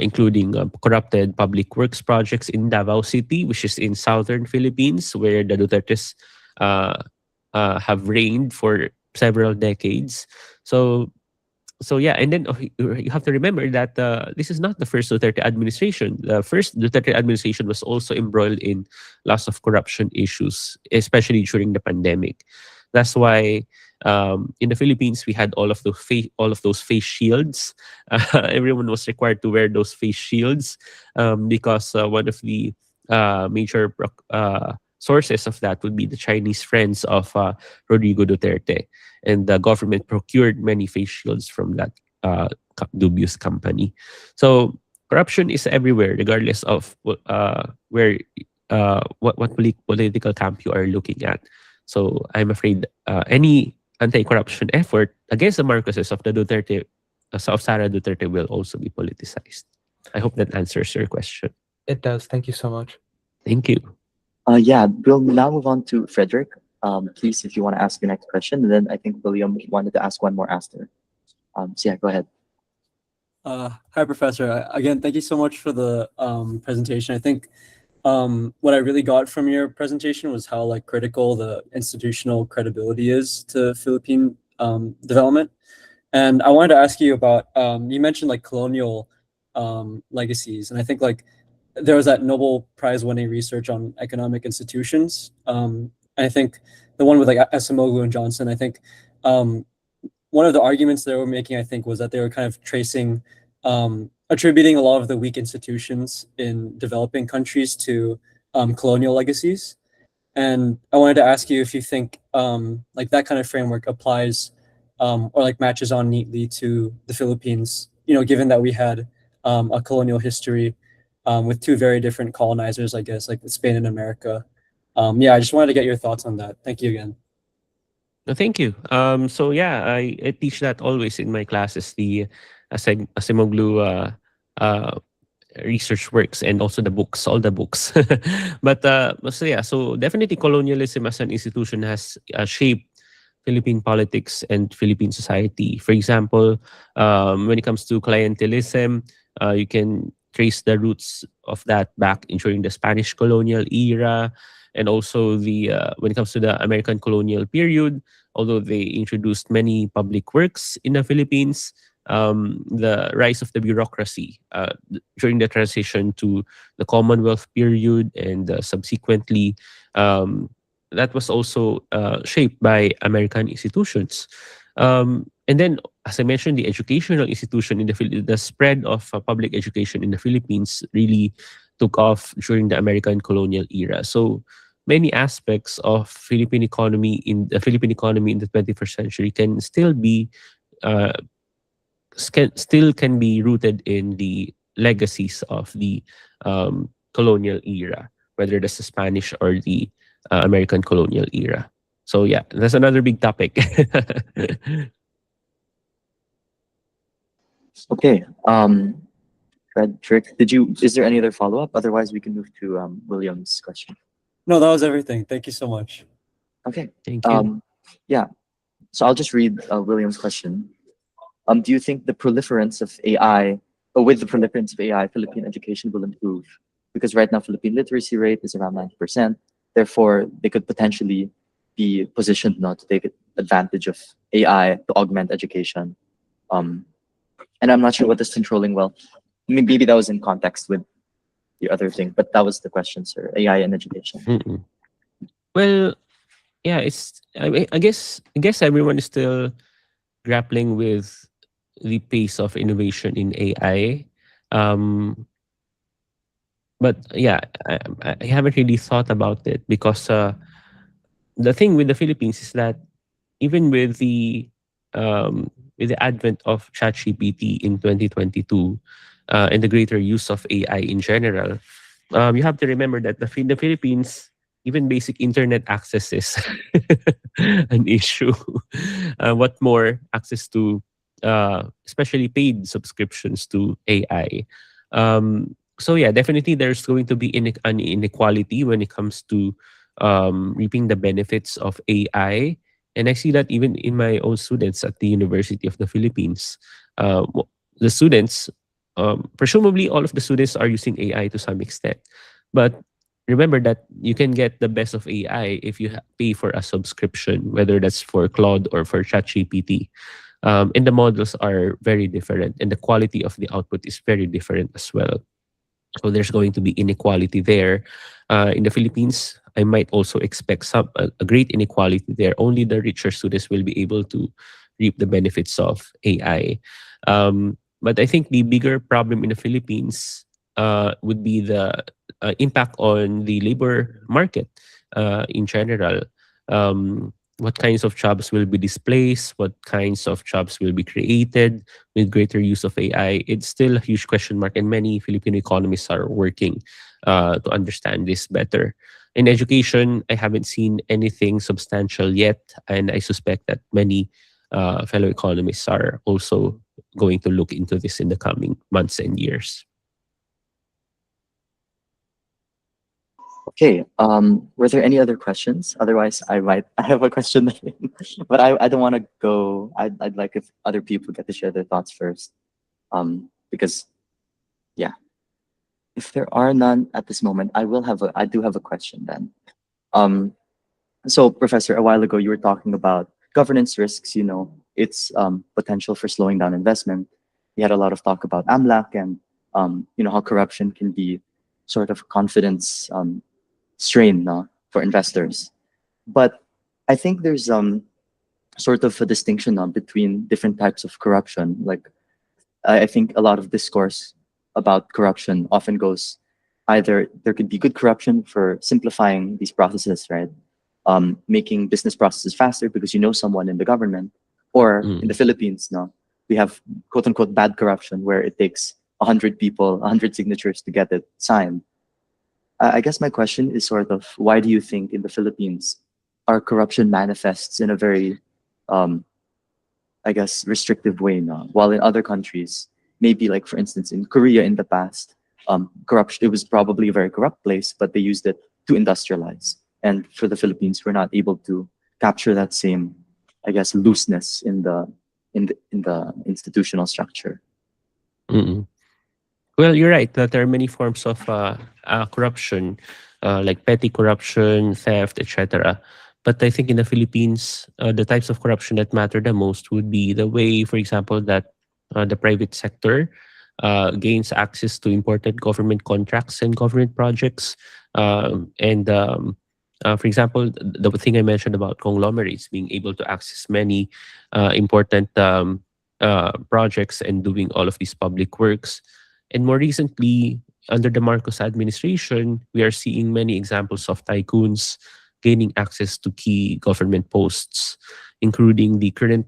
including corrupted public works projects in Davao City, which is in southern Philippines, where the Dutertes have reigned for several decades. So yeah, and then you have to remember that this is not the first Duterte administration. The first Duterte administration was also embroiled in lots of corruption issues, especially during the pandemic. That's why in the Philippines we had all of those face shields. Everyone was required to wear those face shields because one of the major sources of that would be the Chinese friends of Rodrigo Duterte, and the government procured many face shields from that dubious company. So corruption is everywhere, regardless of where what political camp you are looking at. So I'm afraid any anti-corruption effort against the Marcoses of the Duterte of Sara Duterte will also be politicized. I hope that answers your question. It does. Thank you so much. Thank you. Yeah, we'll now move on to Frederick. Please, if you want to ask your next question, and then I think William wanted to ask one more after. So yeah, go ahead. Hi, Professor. Again, thank you so much for the presentation. I think what I really got from your presentation was how like critical the institutional credibility is to Philippine development. And I wanted to ask you about you mentioned like colonial legacies, and I think like there was that Nobel Prize winning research on economic institutions. I think the one with like Esamoglu and Johnson. I think one of the arguments they were making, I think, was that they were kind of tracing, attributing a lot of the weak institutions in developing countries to colonial legacies. And I wanted to ask you if you think like that kind of framework applies or like matches on neatly to the Philippines, you know, given that we had a colonial history with two very different colonizers, I guess, like Spain and America. Yeah, I just wanted to get your thoughts on that. Thank you again. No, thank you. So yeah, I teach that always in my classes, the Asimoglu research works and also the books, all the books. So yeah, so definitely colonialism as an institution has shaped Philippine politics and Philippine society. For example, when it comes to clientelism, you can trace the roots of that back during the Spanish colonial era, and also the when it comes to the American colonial period. Although they introduced many public works in the Philippines, the rise of the bureaucracy during the transition to the Commonwealth period and subsequently that was also shaped by American institutions. And then, as I mentioned, the educational institution in the spread of public education in the Philippines really took off during the American colonial era. So many aspects of Philippine economy in the 21st century can still be rooted in the legacies of the colonial era, whether that's the Spanish or the American colonial era. So yeah, that's another big topic. Okay. Frederick, is there any other follow-up? Otherwise, we can move to William's question. No, that was everything. Thank you so much. Okay. Thank you. Yeah. So I'll just read William's question. Do you think the proliferance of AI, or with the proliferance of AI, Philippine education will improve? Because right now, Philippine literacy rate is around 90%. Therefore, they could potentially be positioned not to take advantage of AI to augment education. Um, and I'm not sure what this controlling well. Maybe that was in context with the other thing, but that was the question, sir. AI and education. Mm-mm. Well, yeah, I guess everyone is still grappling with the pace of innovation in AI. Um, but yeah, I haven't really thought about it because the thing with the Philippines is that even with the advent of ChatGPT in 2022 and the greater use of AI in general, you have to remember that the Philippines, even basic internet access is an issue. What more access to, especially paid subscriptions to AI. So yeah, definitely there's going to be an inequality when it comes to reaping the benefits of AI. And I see that even in my own students at the University of the Philippines. The students, presumably all of the students are using AI to some extent. But remember that you can get the best of AI if you pay for a subscription, whether that's for Claude or for ChatGPT. And the models are very different, and the quality of the output is very different as well. So there's going to be inequality there. In the Philippines, I might also expect a great inequality there. Only the richer students will be able to reap the benefits of AI. But I think the bigger problem in the Philippines would be the impact on the labor market in general. What kinds of jobs will be displaced? What kinds of jobs will be created with greater use of AI? It's still a huge question mark, and many Filipino economists are working to understand this better. In education, I haven't seen anything substantial yet, and I suspect that many fellow economists are also going to look into this in the coming months and years. Okay. Were there any other questions? Otherwise, I have a question, but I don't want to go. I'd like if other people get to share their thoughts first. Because yeah, if there are none at this moment, I do have a question then. Um, so Professor, a while ago you were talking about governance risks. Its potential for slowing down investment. We had a lot of talk about AMLAC and how corruption can be sort of confidence strain, no, for investors. But I think there's sort of a distinction, no, between different types of corruption. Like I think a lot of discourse about corruption often goes either there could be good corruption for simplifying these processes, right? Making business processes faster because you know someone in the government, or in the Mm. Philippines, no, we have quote unquote bad corruption where it takes 100 people, 100 signatures to get it signed. I guess my question is sort of why do you think in the Philippines our corruption manifests in a very, um, I guess, restrictive way now, while in other countries, maybe like for instance in Korea in the past, corruption, it was probably a very corrupt place, but they used it to industrialize. And for the Philippines, we're not able to capture that same, I guess, looseness in the institutional structure. Mm-mm. Well, you're right that there are many forms of corruption, like petty corruption, theft, etc. But I think in the Philippines, the types of corruption that matter the most would be the way, for example, that the private sector gains access to important government contracts and government projects. For example, the thing I mentioned about conglomerates being able to access many important projects and doing all of these public works. And more recently, under the Marcos administration, we are seeing many examples of tycoons gaining access to key government posts, including the current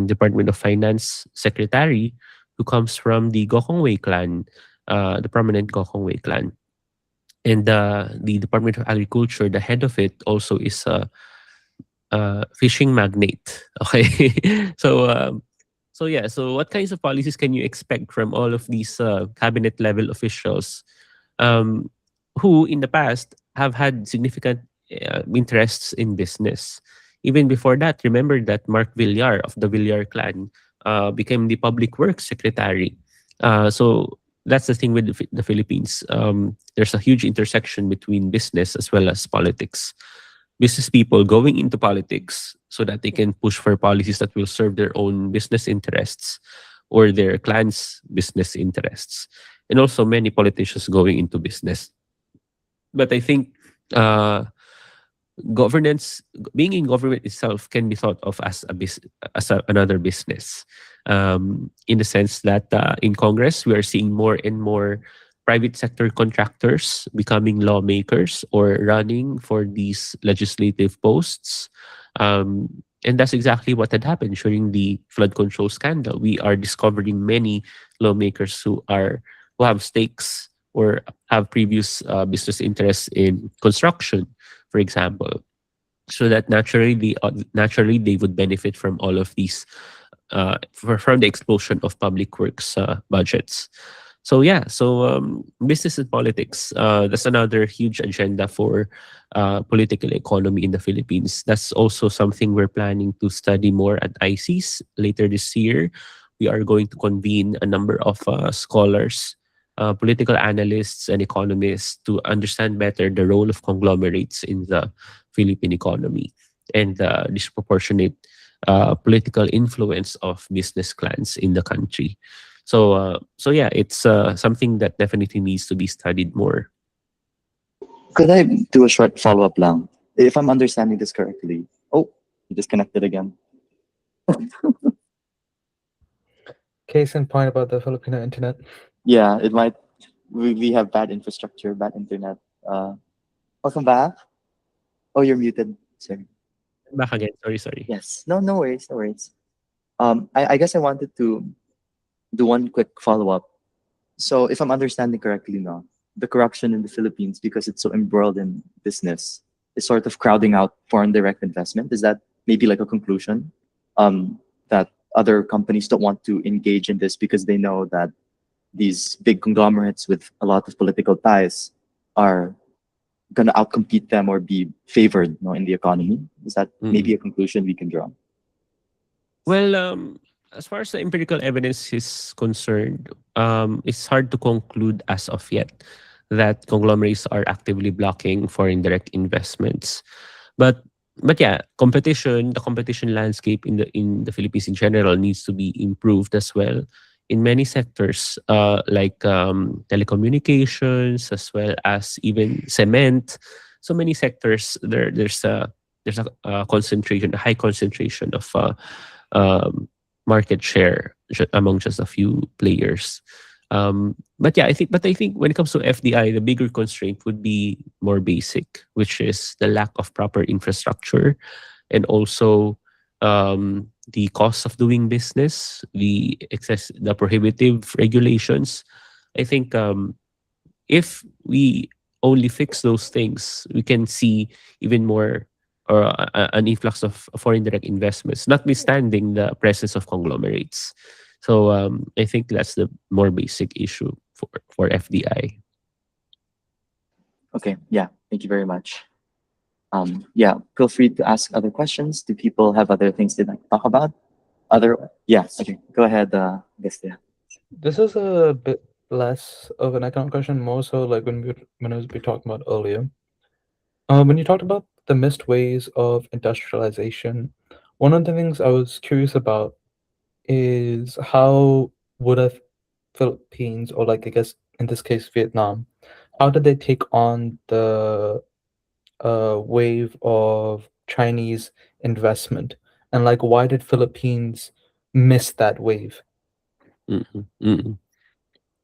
Department of Finance secretary, who comes from the Gokongwei clan. the prominent Gokongwei clan. And the Department of Agriculture, the head of it also is a fishing magnate. Okay, so so yeah, so what kinds of policies can you expect from all of these cabinet level officials, um, who in the past have had significant interests in business? Even before that, remember that Mark Villar of the Villar clan became the public works secretary. So that's the thing with the Philippines. There's a huge intersection between business as well as politics. Business people going into politics so that they can push for policies that will serve their own business interests or their clan's business interests. And also many politicians going into business. But I think uh, governance, being in government itself, can be thought of as another business, in the sense that in Congress we are seeing more and more private sector contractors becoming lawmakers or running for these legislative posts. And that's exactly what had happened during the flood control scandal. We are discovering many lawmakers who have stakes or have previous business interests in construction, for example, so that naturally they would benefit from all of these, from the explosion of public works budgets. So yeah, so business and politics, that's another huge agenda for political economy in the Philippines. That's also something we're planning to study more at ICES later this year. We are going to convene a number of scholars, political analysts and economists to understand better the role of conglomerates in the Philippine economy and the disproportionate political influence of business clans in the country. So yeah, it's something that definitely needs to be studied more. Could I do a short follow up, lang? If I'm understanding this correctly. Oh, you disconnected again. Case in point about the Filipino internet. Yeah, it might. We have bad infrastructure, bad internet. Welcome back. Oh, you're muted. Sorry. Back again. Sorry. Yes. No, no worries. No worries. I guess I wanted to do one quick follow up. So, if I'm understanding correctly now, the corruption in the Philippines, because it's so embroiled in business, is sort of crowding out foreign direct investment. Is that maybe like a conclusion? That other companies don't want to engage in this because they know that these big conglomerates with a lot of political ties are going to outcompete them or be favored, in the economy. Is that maybe a conclusion we can draw? Well, as far as the empirical evidence is concerned, it's hard to conclude as of yet that conglomerates are actively blocking foreign direct investments. But yeah, the competition landscape in the Philippines in general needs to be improved as well in many sectors, like telecommunications as well as even cement. So many sectors there's a concentration, a high concentration of market share among just a few players. But I think when it comes to FDI, the bigger constraint would be more basic, which is the lack of proper infrastructure, and also the cost of doing business, the prohibitive regulations. I think if we only fix those things, we can see even more, or an influx of foreign direct investments, notwithstanding the presence of conglomerates. So I think that's the more basic issue for FDI. Okay. Yeah. Thank you very much. Yeah. Feel free to ask other questions. Do people have other things they'd like to talk about? Yeah. Okay. Go ahead. I guess, yeah. This is a bit less of an economic question, more so like when I was talking about earlier. When you talked about the missed ways of industrialization, one of the things I was curious about is how would a Philippines, or like I guess in this case Vietnam, how did they take on the wave of Chinese investment, and like why did Philippines miss that wave? Mhm, mhm.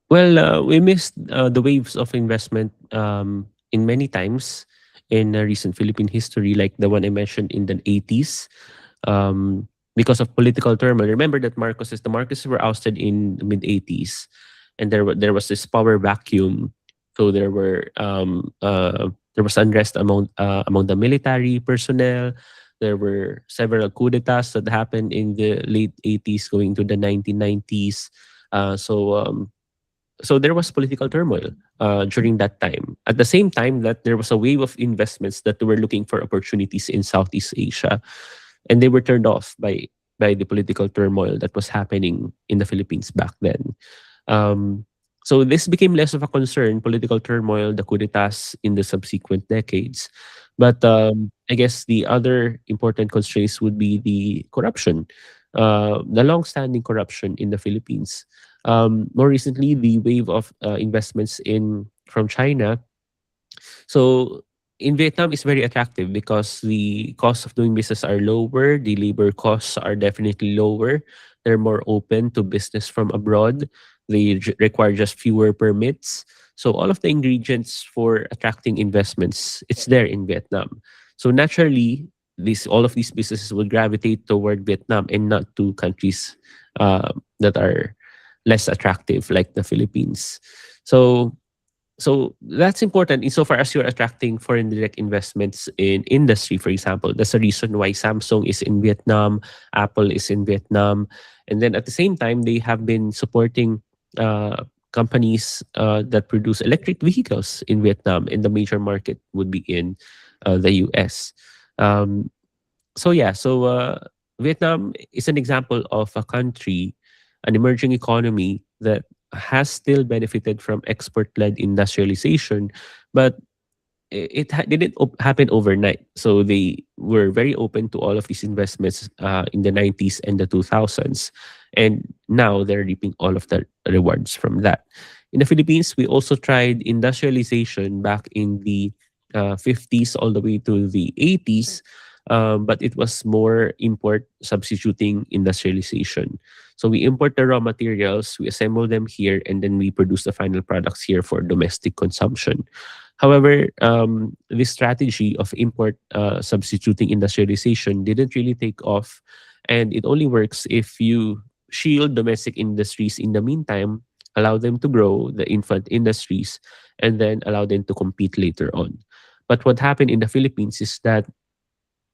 Well, we missed the waves of investment in many times in recent Philippine history, like the one I mentioned in the 80s, because of political turmoil. Remember that the Marcoses were ousted in the mid 80s, and there was this power vacuum. So there was unrest among the military personnel. There were several coup d'états that happened in the late 80s going to the 1990s. Uh, so um, so there was political turmoil during that time. At the same time that there was a wave of investments that were looking for opportunities in Southeast Asia, and they were turned off by the political turmoil that was happening in the Philippines back then. Um, so this became less of a concern, political turmoil, the coup d'etats in the subsequent decades. But I guess the other important constraints would be the corruption, the long-standing corruption in the Philippines. More recently, the wave of investments in from China. So in Vietnam, it's very attractive because the cost of doing business are lower, the labor costs are definitely lower. They're more open to business from abroad. They require just fewer permits. So all of the ingredients for attracting investments, it's there in Vietnam. So naturally, all of these businesses will gravitate toward Vietnam and not to countries that are less attractive, like the Philippines. So that's important insofar as you're attracting foreign direct investments in industry, for example. That's the reason why Samsung is in Vietnam, Apple is in Vietnam, and then at the same time they have been supporting companies that produce electric vehicles in Vietnam, and the major market would be in the US. Um, so Vietnam is an example of a country, an emerging economy that has still benefited from export-led industrialization, but didn't happen overnight. So they were very open to all of these investments in the 90s and the 2000s, and now they're reaping all of the rewards from that. In the Philippines, we also tried industrialization back in the 50s all the way to the 80s, but it was more import substituting industrialization. So we import the raw materials, we assemble them here, and then we produce the final products here for domestic consumption. However, this strategy of import substituting industrialization didn't really take off, and it only works if you shield domestic industries in the meantime, allow them to grow, the infant industries, and then allow them to compete later on. But what happened in the Philippines is that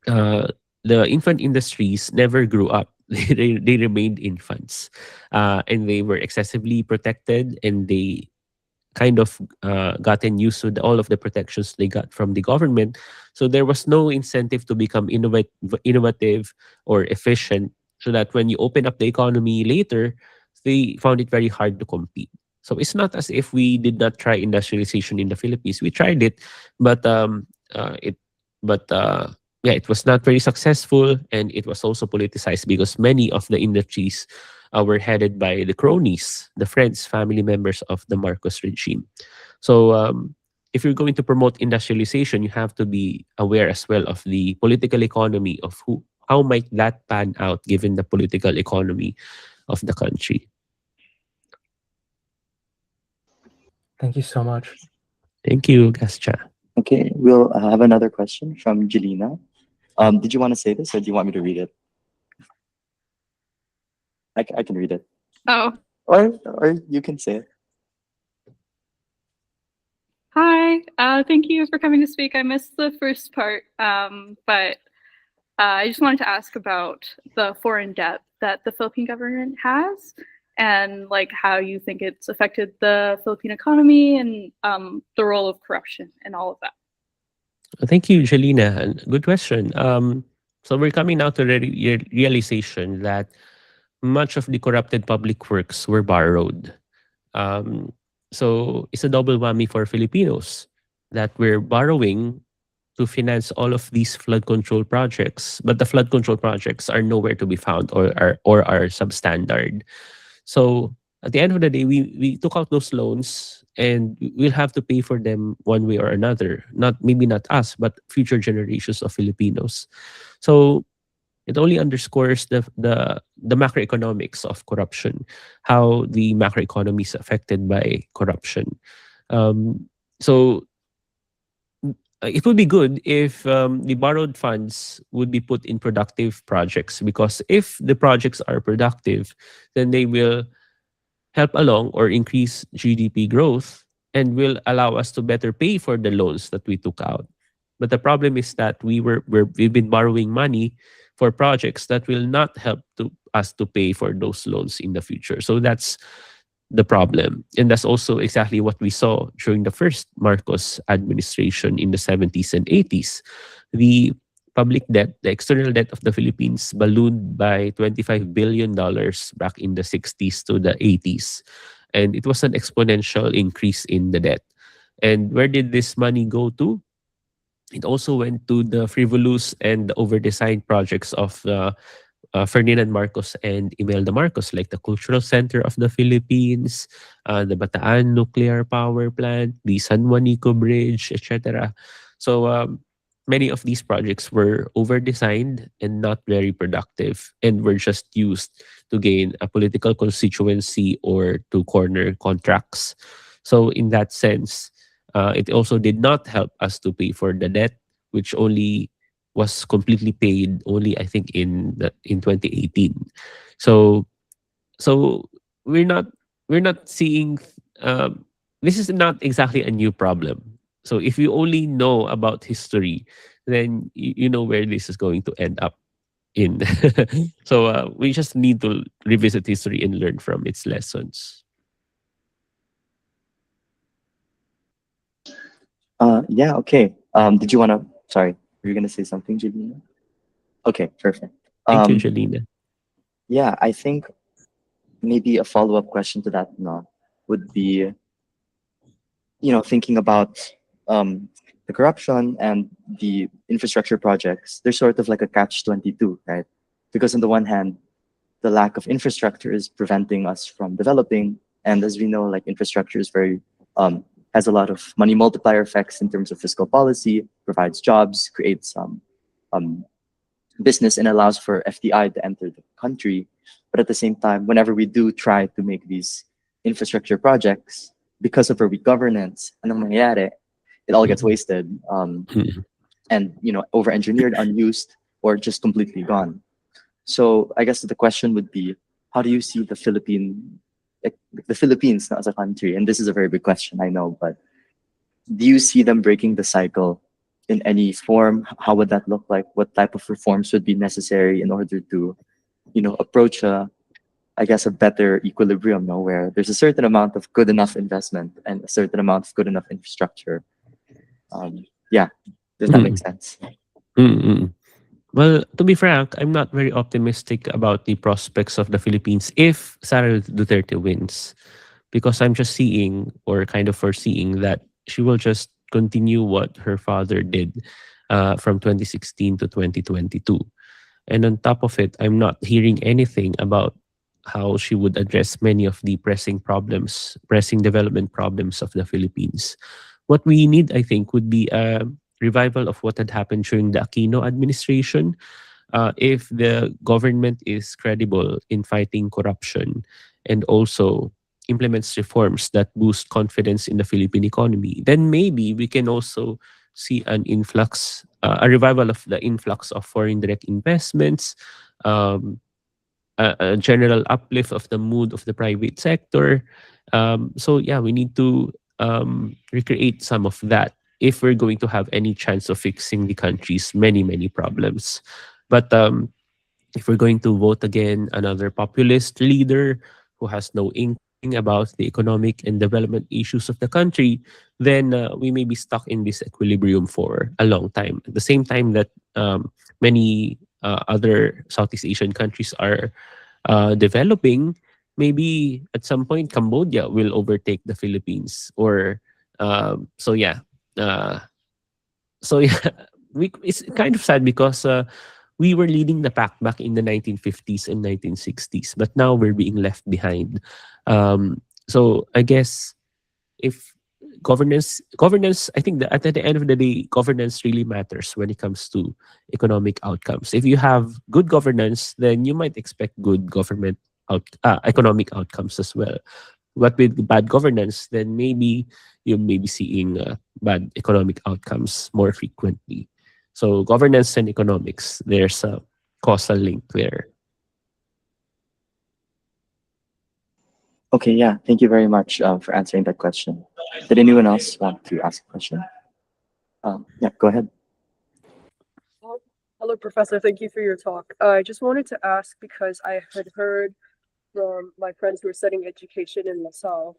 uh, the infant industries never grew up. They remained infants, and they were excessively protected, and they kind of gotten used to all of the protections they got from the government. So there was no incentive to become innovative or efficient, so that when you open up the economy later, they found it very hard to compete. So it's not as if we did not try industrialization in the Philippines. We tried it, but it but yeah, it was not very successful, and it was also politicized because many of the industries were headed by the cronies, the friends, family members of the Marcos regime. So, if you're going to promote industrialization, you have to be aware as well of the political economy of how might that pan out given the political economy of the country. Thank you so much. Thank you, Gascha. Okay, we'll have another question from Jelena. Did you want to say this, or do you want me to read it? I can read it, Oh, or you can say it. hi. Thank you for coming to speak. I missed the first part, but I just wanted to ask about the foreign debt that the Philippine government has, and like how you think it's affected the Philippine economy and the role of corruption and all of that. Thank you, Jelena. And good question. So we're coming now to the realization that much of the corrupted public works were borrowed. Um, so it's a double whammy for Filipinos that we're borrowing to finance all of these flood control projects, but the flood control projects are nowhere to be found, or are substandard. So at the end of the day, we took out those loans, and we'll have to pay for them one way or another. Maybe not us, but future generations of Filipinos. So it only underscores the macroeconomics of corruption, how the macroeconomy is affected by corruption. So it would be good if the borrowed funds would be put in productive projects, because if the projects are productive, then they will help along or increase GDP growth and will allow us to better pay for the loans that we took out. But the problem is that we've been borrowing money for projects that will not help to us to pay for those loans in the future. So that's the problem. And that's also exactly what we saw during the first Marcos administration in the 70s and 80s. The public debt, the external debt of the Philippines ballooned by $25 billion back in the 60s to the 80s. And it was an exponential increase in the debt. And where did this money go to? It also went to the frivolous and over-designed projects of Ferdinand Marcos and Imelda Marcos, like the Cultural Center of the Philippines, the Bataan Nuclear Power Plant, the San Juanico Bridge, etc. So many of these projects were over-designed and not very productive, and were just used to gain a political constituency or to corner contracts. So in that sense, it also did not help us to pay for the debt, which only was completely paid only I think in 2018. So so we're not we're not seeing this is not exactly a new problem. So if you only know about history, then you know where this is going to end up in. So we just need to revisit history and learn from its lessons. Yeah, okay. Did you want to, sorry, were you going to say something, Julina? Okay, perfect. Thank you, Um, Jelena. yeah, I think maybe a follow-up question to that no, would be, thinking about um, the corruption and the infrastructure projects, they're sort of like a catch-22, right? Because on the one hand, the lack of infrastructure is preventing us from developing. And as we know, like infrastructure is has a lot of money multiplier effects in terms of fiscal policy, provides jobs, creates um, business, and allows for FDI to enter the country. But at the same time, whenever we do try to make these infrastructure projects, because of our weak governance, anong mangyayari? It all gets Mhm. wasted, Mhm. and over-engineered, unused, or just completely gone. So I guess the question would be, how do you see the Philippines now as a country? And this is a very big question, I know, but do you see them breaking the cycle in any form? How would that look like? What type of reforms would be necessary in order to, approach I guess, a better equilibrium, no, where there's a certain amount of good enough investment and a certain amount of good enough infrastructure. Yeah, does that make Mhm. sense? Mhm. Well, to be frank, I'm not very optimistic about the prospects of the Philippines if Sara Duterte wins, because I'm just seeing or kind of foreseeing that she will just continue what her father did from 2016 to 2022. And on top of it, I'm not hearing anything about how she would address many of the pressing development problems of the Philippines. What we need, I think, would be a revival of what had happened during the Aquino administration. If the government is credible in fighting corruption and also implements reforms that boost confidence in the Philippine economy, then maybe we can also see a revival of the influx of foreign direct investments, um, a general uplift of the mood of the private sector. So yeah, we need to recreate some of that if we're going to have any chance of fixing the country's many problems. But if we're going to vote again another populist leader who has no inkling about the economic and development issues of the country, then we may be stuck in this equilibrium for a long time. At the same time that many other Southeast Asian countries are developing, maybe at some point Cambodia will overtake the Philippines. Or so yeah, uh, so yeah, it's kind of sad because we were leading the pack back in the 1950s and 1960s, but now we're being left behind. So I guess if governance, I think that at the end of the day, governance really matters when it comes to economic outcomes. If you have good governance, then you might expect good economic outcomes as well. But with bad governance, then maybe you may be seeing bad economic outcomes more frequently. So governance and economics, there's a causal link there. Okay, yeah. Thank you very much for answering that question. Did anyone else want to ask a question? Yeah, go ahead. Oh, hello, Professor. Thank you for your talk. I just wanted to ask because I had heard from my friends who are studying education in LaSalle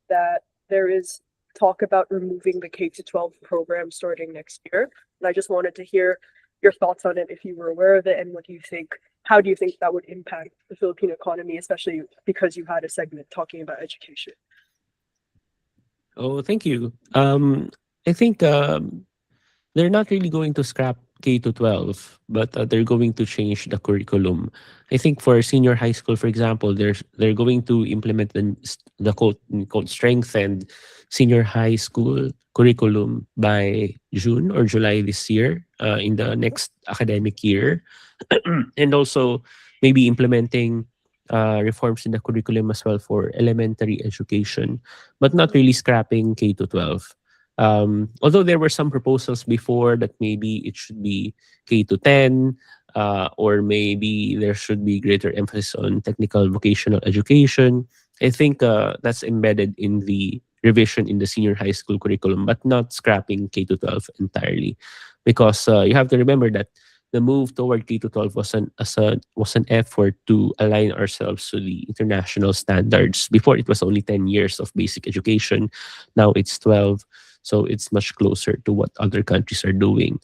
that there is talk about removing the K to 12 program starting next year. And I just wanted to hear your thoughts on it if you were aware of it and what do you think, how do you think that would impact the Philippine economy, especially because you had a segment talking about education? Oh, thank you. I think they're not really going to scrap K to 12, but they're going to change the curriculum. I think for senior high school, for example, they're going to implement the quote strengthened senior high school curriculum by June or July this year, in the next academic year, and also maybe implementing reforms in the curriculum as well for elementary education, but not really scrapping K to 12. Although there were some proposals before that maybe it should be K to 10, or maybe there should be greater emphasis on technical vocational education. I think that's embedded in the revision in the senior high school curriculum, but not scrapping K to 12 entirely. Because you have to remember that the move toward K to 12 was an effort to align ourselves to the international standards. Before it was only 10 years of basic education, now it's 12, so it's much closer to what other countries are doing.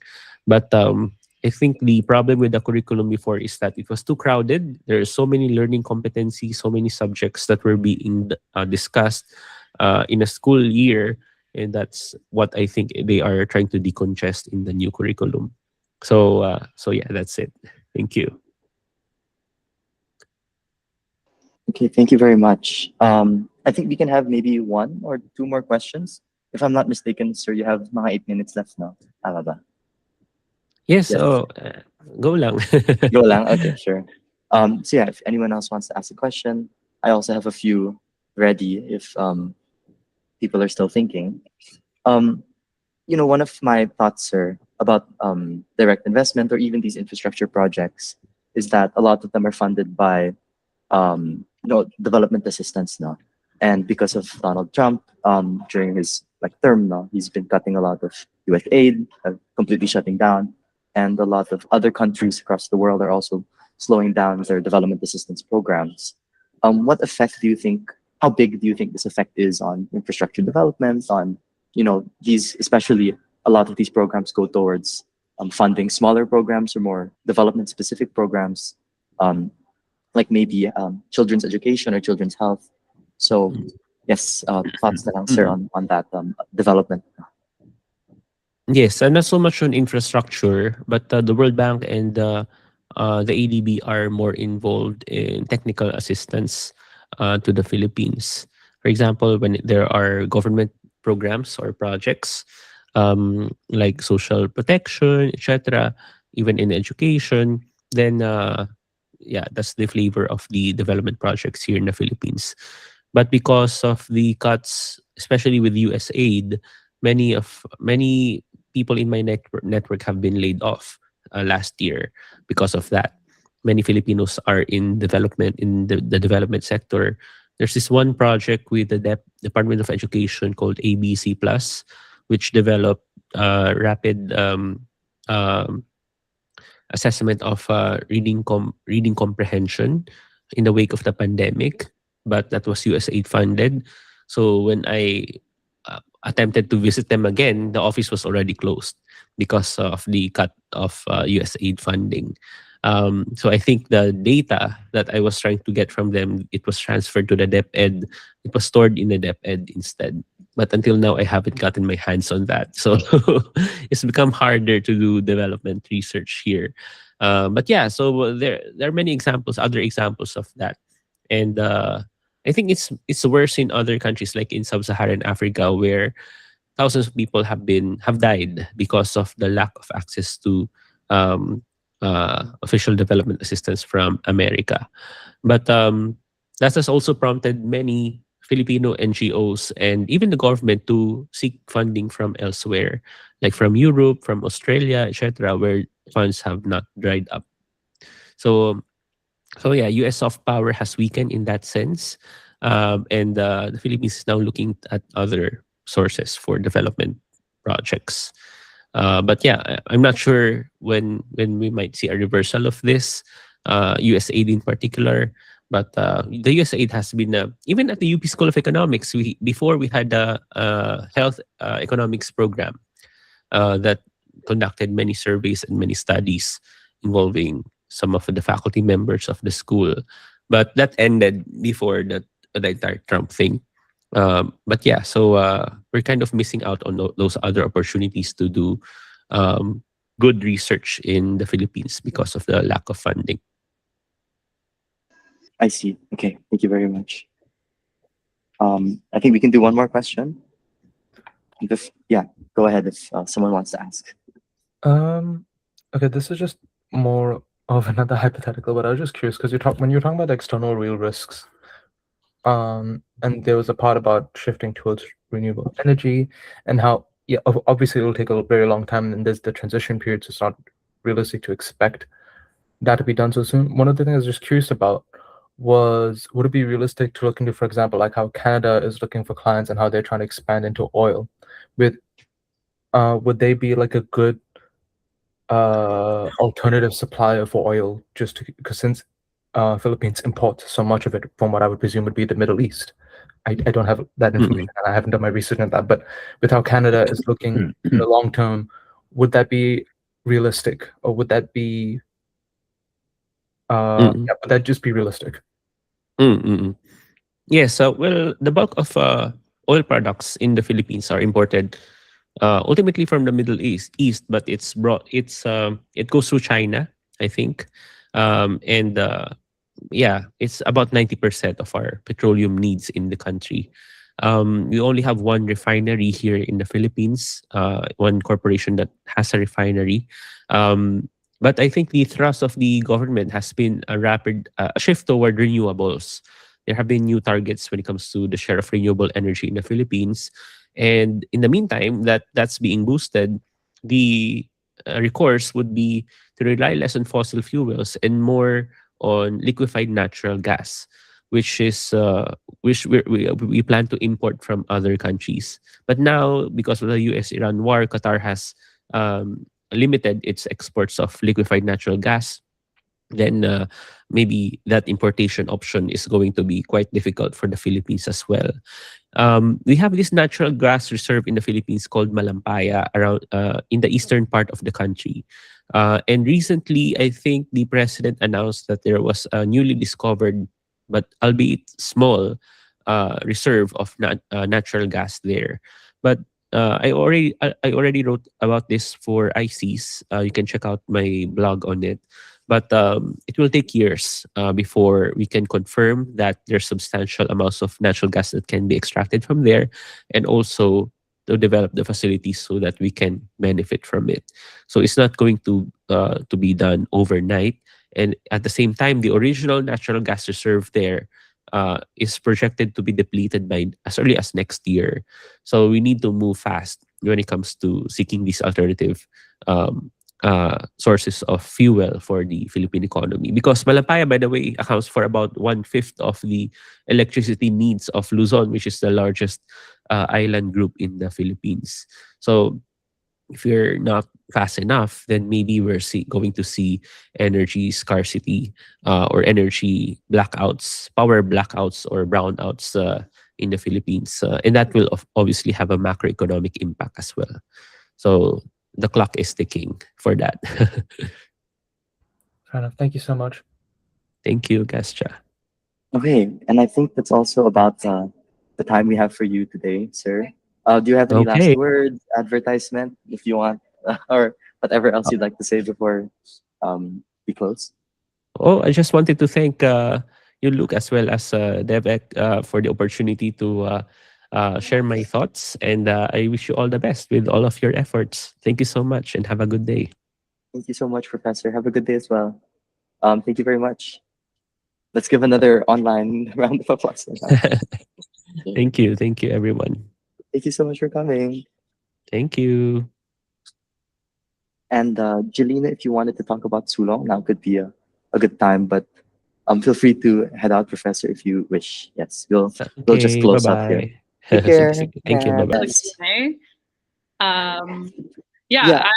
But I think the problem with the curriculum before is that it was too crowded. There are so many learning competencies, so many subjects that were being discussed in a school year, and that's what I think they are trying to decongest in the new curriculum. So yeah, that's it. Thank you. Okay, thank you very much. I think we can have maybe one or two more questions. If I'm not mistaken, sir, you have mga 8 minutes left now. Tama ba? Yes, Yes. go lang. Go lang. Okay, sure. So yeah, if anyone else wants to ask a question, I also have a few ready if people are still thinking. Um, one of my thoughts, sir, about direct investment or even these infrastructure projects is that a lot of them are funded by development assistance now. And because of Donald Trump, during his term now, he's been cutting a lot of US aid, completely shutting down, and a lot of other countries across the world are also slowing down their development assistance programs. What effect do you think? How big do you think this effect is on infrastructure development? On these, especially a lot of these programs go towards funding smaller programs or more development specific programs. Like maybe children's education or children's health. So yes, thoughts that answer on that development. Yes, and not so much on infrastructure, but the World Bank and the ADB are more involved in technical assistance to the Philippines. For example, when there are government programs or projects, like social protection, etc., even in education, then yeah, that's the flavor of the development projects here in the Philippines. But because of the cuts, especially with US aid, many people in my network have been laid off last year because of that. Many Filipinos are in development in the development sector. There's this one project with the Department of Education called ABC Plus, which developed rapid um, assessment of reading comprehension in the wake of the pandemic, but that was USAID funded. So when I attempted to visit them again, the office was already closed because of the cut of USAID funding. So I think the data that I was trying to get from them, it was transferred to the DepEd. It was stored in the DepEd instead. But until now, I haven't gotten my hands on that. So it's become harder to do development research here. But yeah, so there are many examples, other examples of that, and I think it's worse in other countries like in sub-Saharan Africa where thousands of people have died because of the lack of access to um, official development assistance from America. But that has also prompted many Filipino NGOs and even the government to seek funding from elsewhere, like from Europe, from Australia, etc., where funds have not dried up. So, so yeah, U.S. soft power has weakened in that sense. and the Philippines is now looking at other sources for development projects. But yeah, I'm not sure when we might see a reversal of this U.S. aid in particular. But the U.S. aid has been even at the UP School of Economics. We before we had a health economics program that conducted many surveys and many studies involving some of the faculty members of the school. But that ended before the entire Trump thing. But yeah, so we're kind of missing out on those other opportunities to do um, good research in the Philippines because of the lack of funding. I see. Okay, thank you very much. I think we can do one more question. Yeah, go ahead if someone wants to ask. Um, okay, this is just more of another hypothetical, but I was just curious because when you're talking about external real risks, and there was a part about shifting towards renewable energy and how, yeah, obviously it'll take a very long time, and there's the transition period, so it's not realistic to expect that to be done so soon. One of the things I was just curious about was, would it be realistic to look into, for example, like how Canada is looking for clients and how they're trying to expand into oil? With would they be like a good alternative supplier for oil, just because since Philippines imports so much of it from what I would presume would be the Middle East. I don't have that information and I haven't done my research on that, but with how Canada is looking in the long term, would that be realistic, or would that be Mm-mm. yeah, would that just be realistic? Mm-mm. Yes, so well, the bulk of oil products in the Philippines are imported ultimately from the Middle East, but it goes through China, I think, and yeah, it's about 90% of our petroleum needs in the country. We only have one refinery here in the Philippines, one corporation that has a refinery. But I think the thrust of the government has been a rapid shift toward renewables. There have been new targets when it comes to the share of renewable energy in the Philippines. And in the meantime, that's being boosted, the recourse would be to rely less on fossil fuels and more on liquefied natural gas, which is which we plan to import from other countries. But now, because of the U.S.-Iran war, Qatar has limited its exports of liquefied natural gas. Then maybe that importation option is going to be quite difficult for the Philippines as well. We have this natural gas reserve in the Philippines called Malampaya around in the eastern part of the country. And recently, I think the president announced that there was a newly discovered, but albeit small, reserve of natural gas there. But I already wrote about this for ICs. You can check out my blog on it. But it will take years before we can confirm that there's substantial amounts of natural gas that can be extracted from there, and also to develop the facilities so that we can benefit from it. So it's not going to be done overnight. And at the same time, the original natural gas reserve there is projected to be depleted by as early as next year. So we need to move fast when it comes to seeking these alternative um, sources of fuel for the Philippine economy. Because Malapaya, by the way, accounts for about 1/5 of the electricity needs of Luzon, which is the largest island group in the Philippines. So if we're not fast enough, then maybe going to see energy scarcity or energy blackouts, power blackouts or brownouts in the Philippines. And that will obviously have a macroeconomic impact as well. So the clock is ticking for that. Fair enough. Thank you so much. Thank you, Gascha. Okay, and I think that's also about the time we have for you today, sir. Do you have any last Okay. words, advertisement, if you want, or whatever else you'd like to say before we close? Oh, I just wanted to thank you, Luke, as well as Devek, for the opportunity to share my thoughts. And I wish you all the best with all of your efforts. Thank you so much and have a good day. Thank you so much, Professor. Have a good day as well. Thank you very much. Let's give another online round of applause. Thank you. Thank you, everyone. Thank you so much for coming. Thank you. And Jelena, if you wanted to talk about Sulong, now could be a good time. But Feel free to head out, Professor, if you wish. Yes, we'll just Okay, close up here. bye-bye. Take Sige, care. sige. Thank you, Yeah, bye-bye. thanks. Um, Yeah.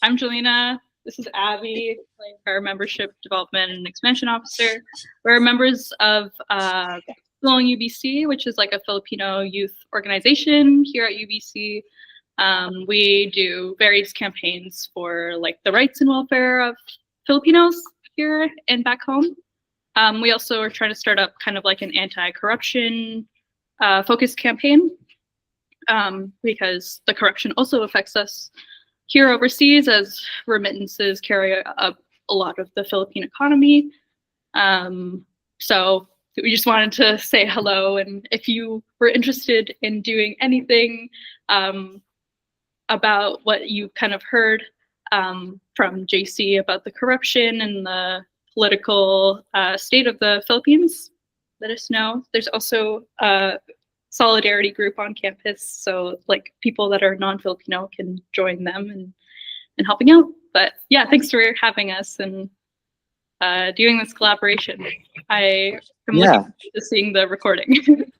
I'm Jelena. This is Abby, like our membership development and expansion officer. We're members of Belong UBC, which is like a Filipino youth organization here at UBC. We do various campaigns for like the rights and welfare of Filipinos here and back home. We also are trying to start up kind of like an anti-corruption focused campaign because the corruption also affects us here overseas, as remittances carry up a lot of the Philippine economy. So we just wanted to say hello, and if you were interested in doing anything about what you kind of heard from JC about the corruption and the political state of the Philippines, let us know. There's also a solidarity group on campus, so like people that are non-Filipino can join them and helping out. But yeah, thanks for having us and doing this collaboration. I am looking forward to seeing the recording.